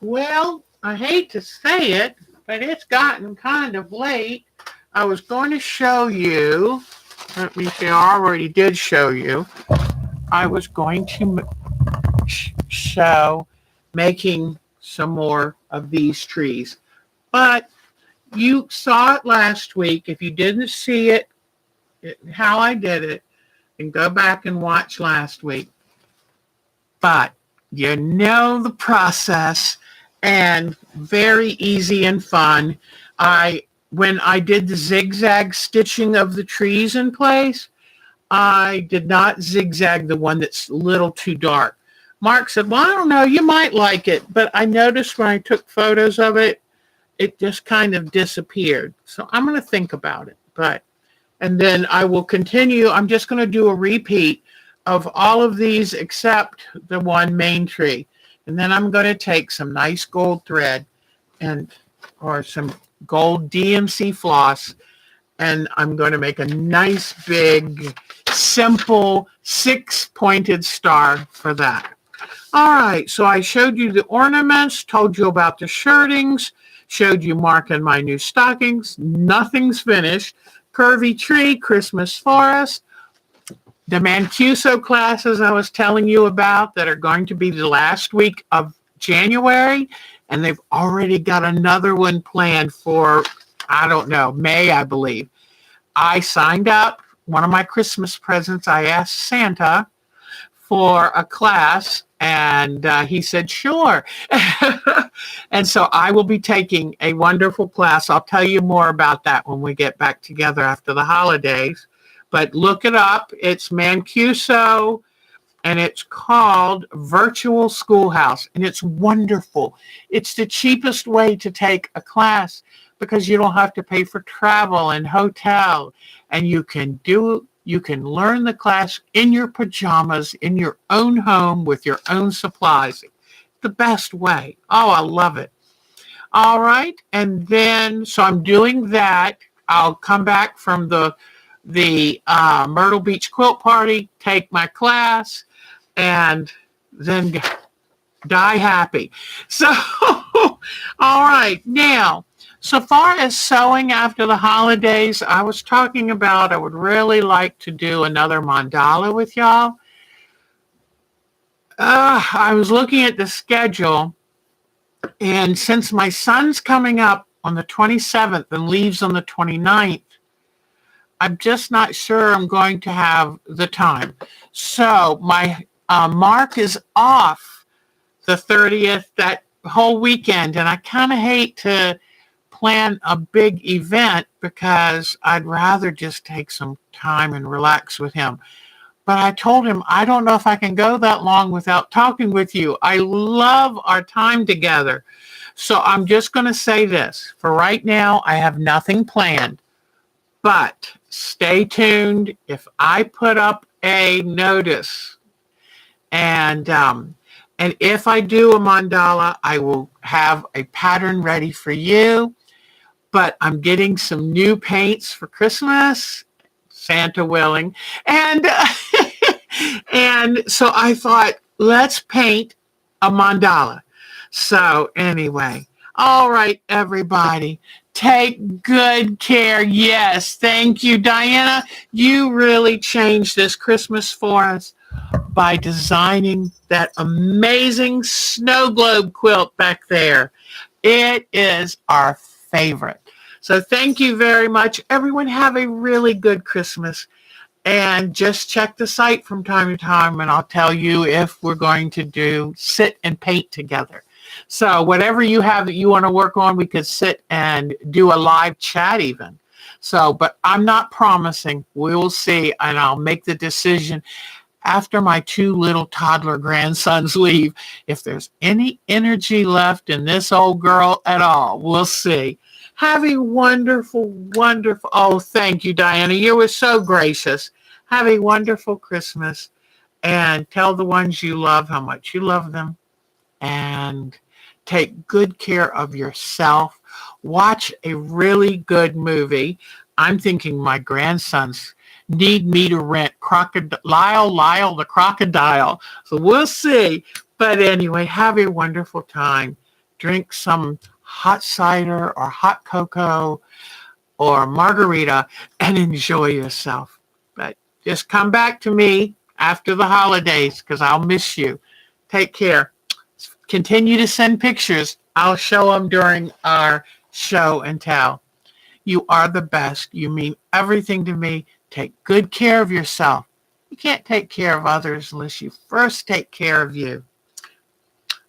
Well, I hate to say it, but it's gotten kind of late. I was going to show you, let me see, I already did show you. I was going to show making some more of these trees. But you saw it last week. If you didn't see it, how I did it, then go back and watch last week. But you know the process, and very easy and fun. When I did the zigzag stitching of the trees in place, I did not zigzag the one that's a little too dark. Mark said, well, I don't know, you might like it. But I noticed when I took photos of it, it just kind of disappeared. So I'm going to think about it. And then I will continue. I'm just going to do a repeat of all of these except the one main tree. And then I'm going to take some nice gold thread or some gold DMC floss, and I'm going to make a nice big simple 6-pointed star for that. All right, so I showed you the ornaments, told you about the shirtings, showed you Mark and my new stockings. Nothing's finished. Curvy tree, Christmas forest, the Mancuso classes I was telling you about that are going to be the last week of January, and they've already got another one planned for, I don't know, May, I believe. I signed up. One of my Christmas presents, I asked Santa for a class, and he said, sure. And so I will be taking a wonderful class. I'll tell you more about that when we get back together after the holidays. But look it up. It's Mancuso and it's called Virtual Schoolhouse, and it's wonderful. It's the cheapest way to take a class because you don't have to pay for travel and hotel, and you can learn the class in your pajamas in your own home with your own supplies. The best way. Oh, I love it. All right, and then so I'm doing that. I'll come back from the Myrtle Beach quilt party, take my class, and then die happy. So, all right, now, so far as sewing after the holidays, I was talking about I would really like to do another mandala with y'all. I was looking at the schedule, and since my son's coming up on the 27th and leaves on the 29th, I'm just not sure I'm going to have the time. So my mark is off the 30th, that whole weekend, and I kind of hate to plan a big event because I'd rather just take some time and relax with him. But I told him, I don't know if I can go that long without talking with you. I love our time together. So I'm just going to say this. For right now, I have nothing planned. But stay tuned. If I put up a notice and if I do a mandala, I will have a pattern ready for you. But I'm getting some new paints for Christmas, Santa willing. And and so I thought, let's paint a mandala. So anyway, all right, everybody. Take good care. Yes, thank you, Diana. You really changed this Christmas for us by designing that amazing snow globe quilt back there. It is our favorite. So thank you very much. Everyone have a really good Christmas. And just check the site from time to time, and I'll tell you if we're going to sit and paint together. So whatever you have that you want to work on, we could sit and do a live chat even. So, but I'm not promising. We will see, and I'll make the decision after my two little toddler grandsons leave. If there's any energy left in this old girl at all, we'll see. Have a wonderful, wonderful, oh, thank you, Diana. You were so gracious. Have a wonderful Christmas, and tell the ones you love how much you love them, and take good care of yourself. Watch a really good movie. I'm thinking my grandsons need me to rent Lyle the Crocodile. So we'll see. But anyway, have a wonderful time. Drink some hot cider or hot cocoa or margarita and enjoy yourself. But just come back to me after the holidays because I'll miss you. Take care. Continue to send pictures. I'll show them during our show and tell. You are the best. You mean everything to me. Take good care of yourself. You can't take care of others unless you first take care of you.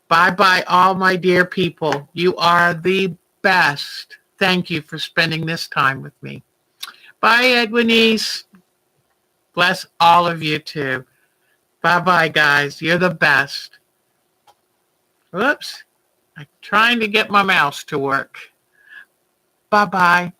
Bye-bye, all my dear people. You are the best. Thank you for spending this time with me. Bye, Edwinese. Bless all of you, too. Bye-bye, guys. You're the best. Whoops. I'm trying to get my mouse to work. Bye-bye.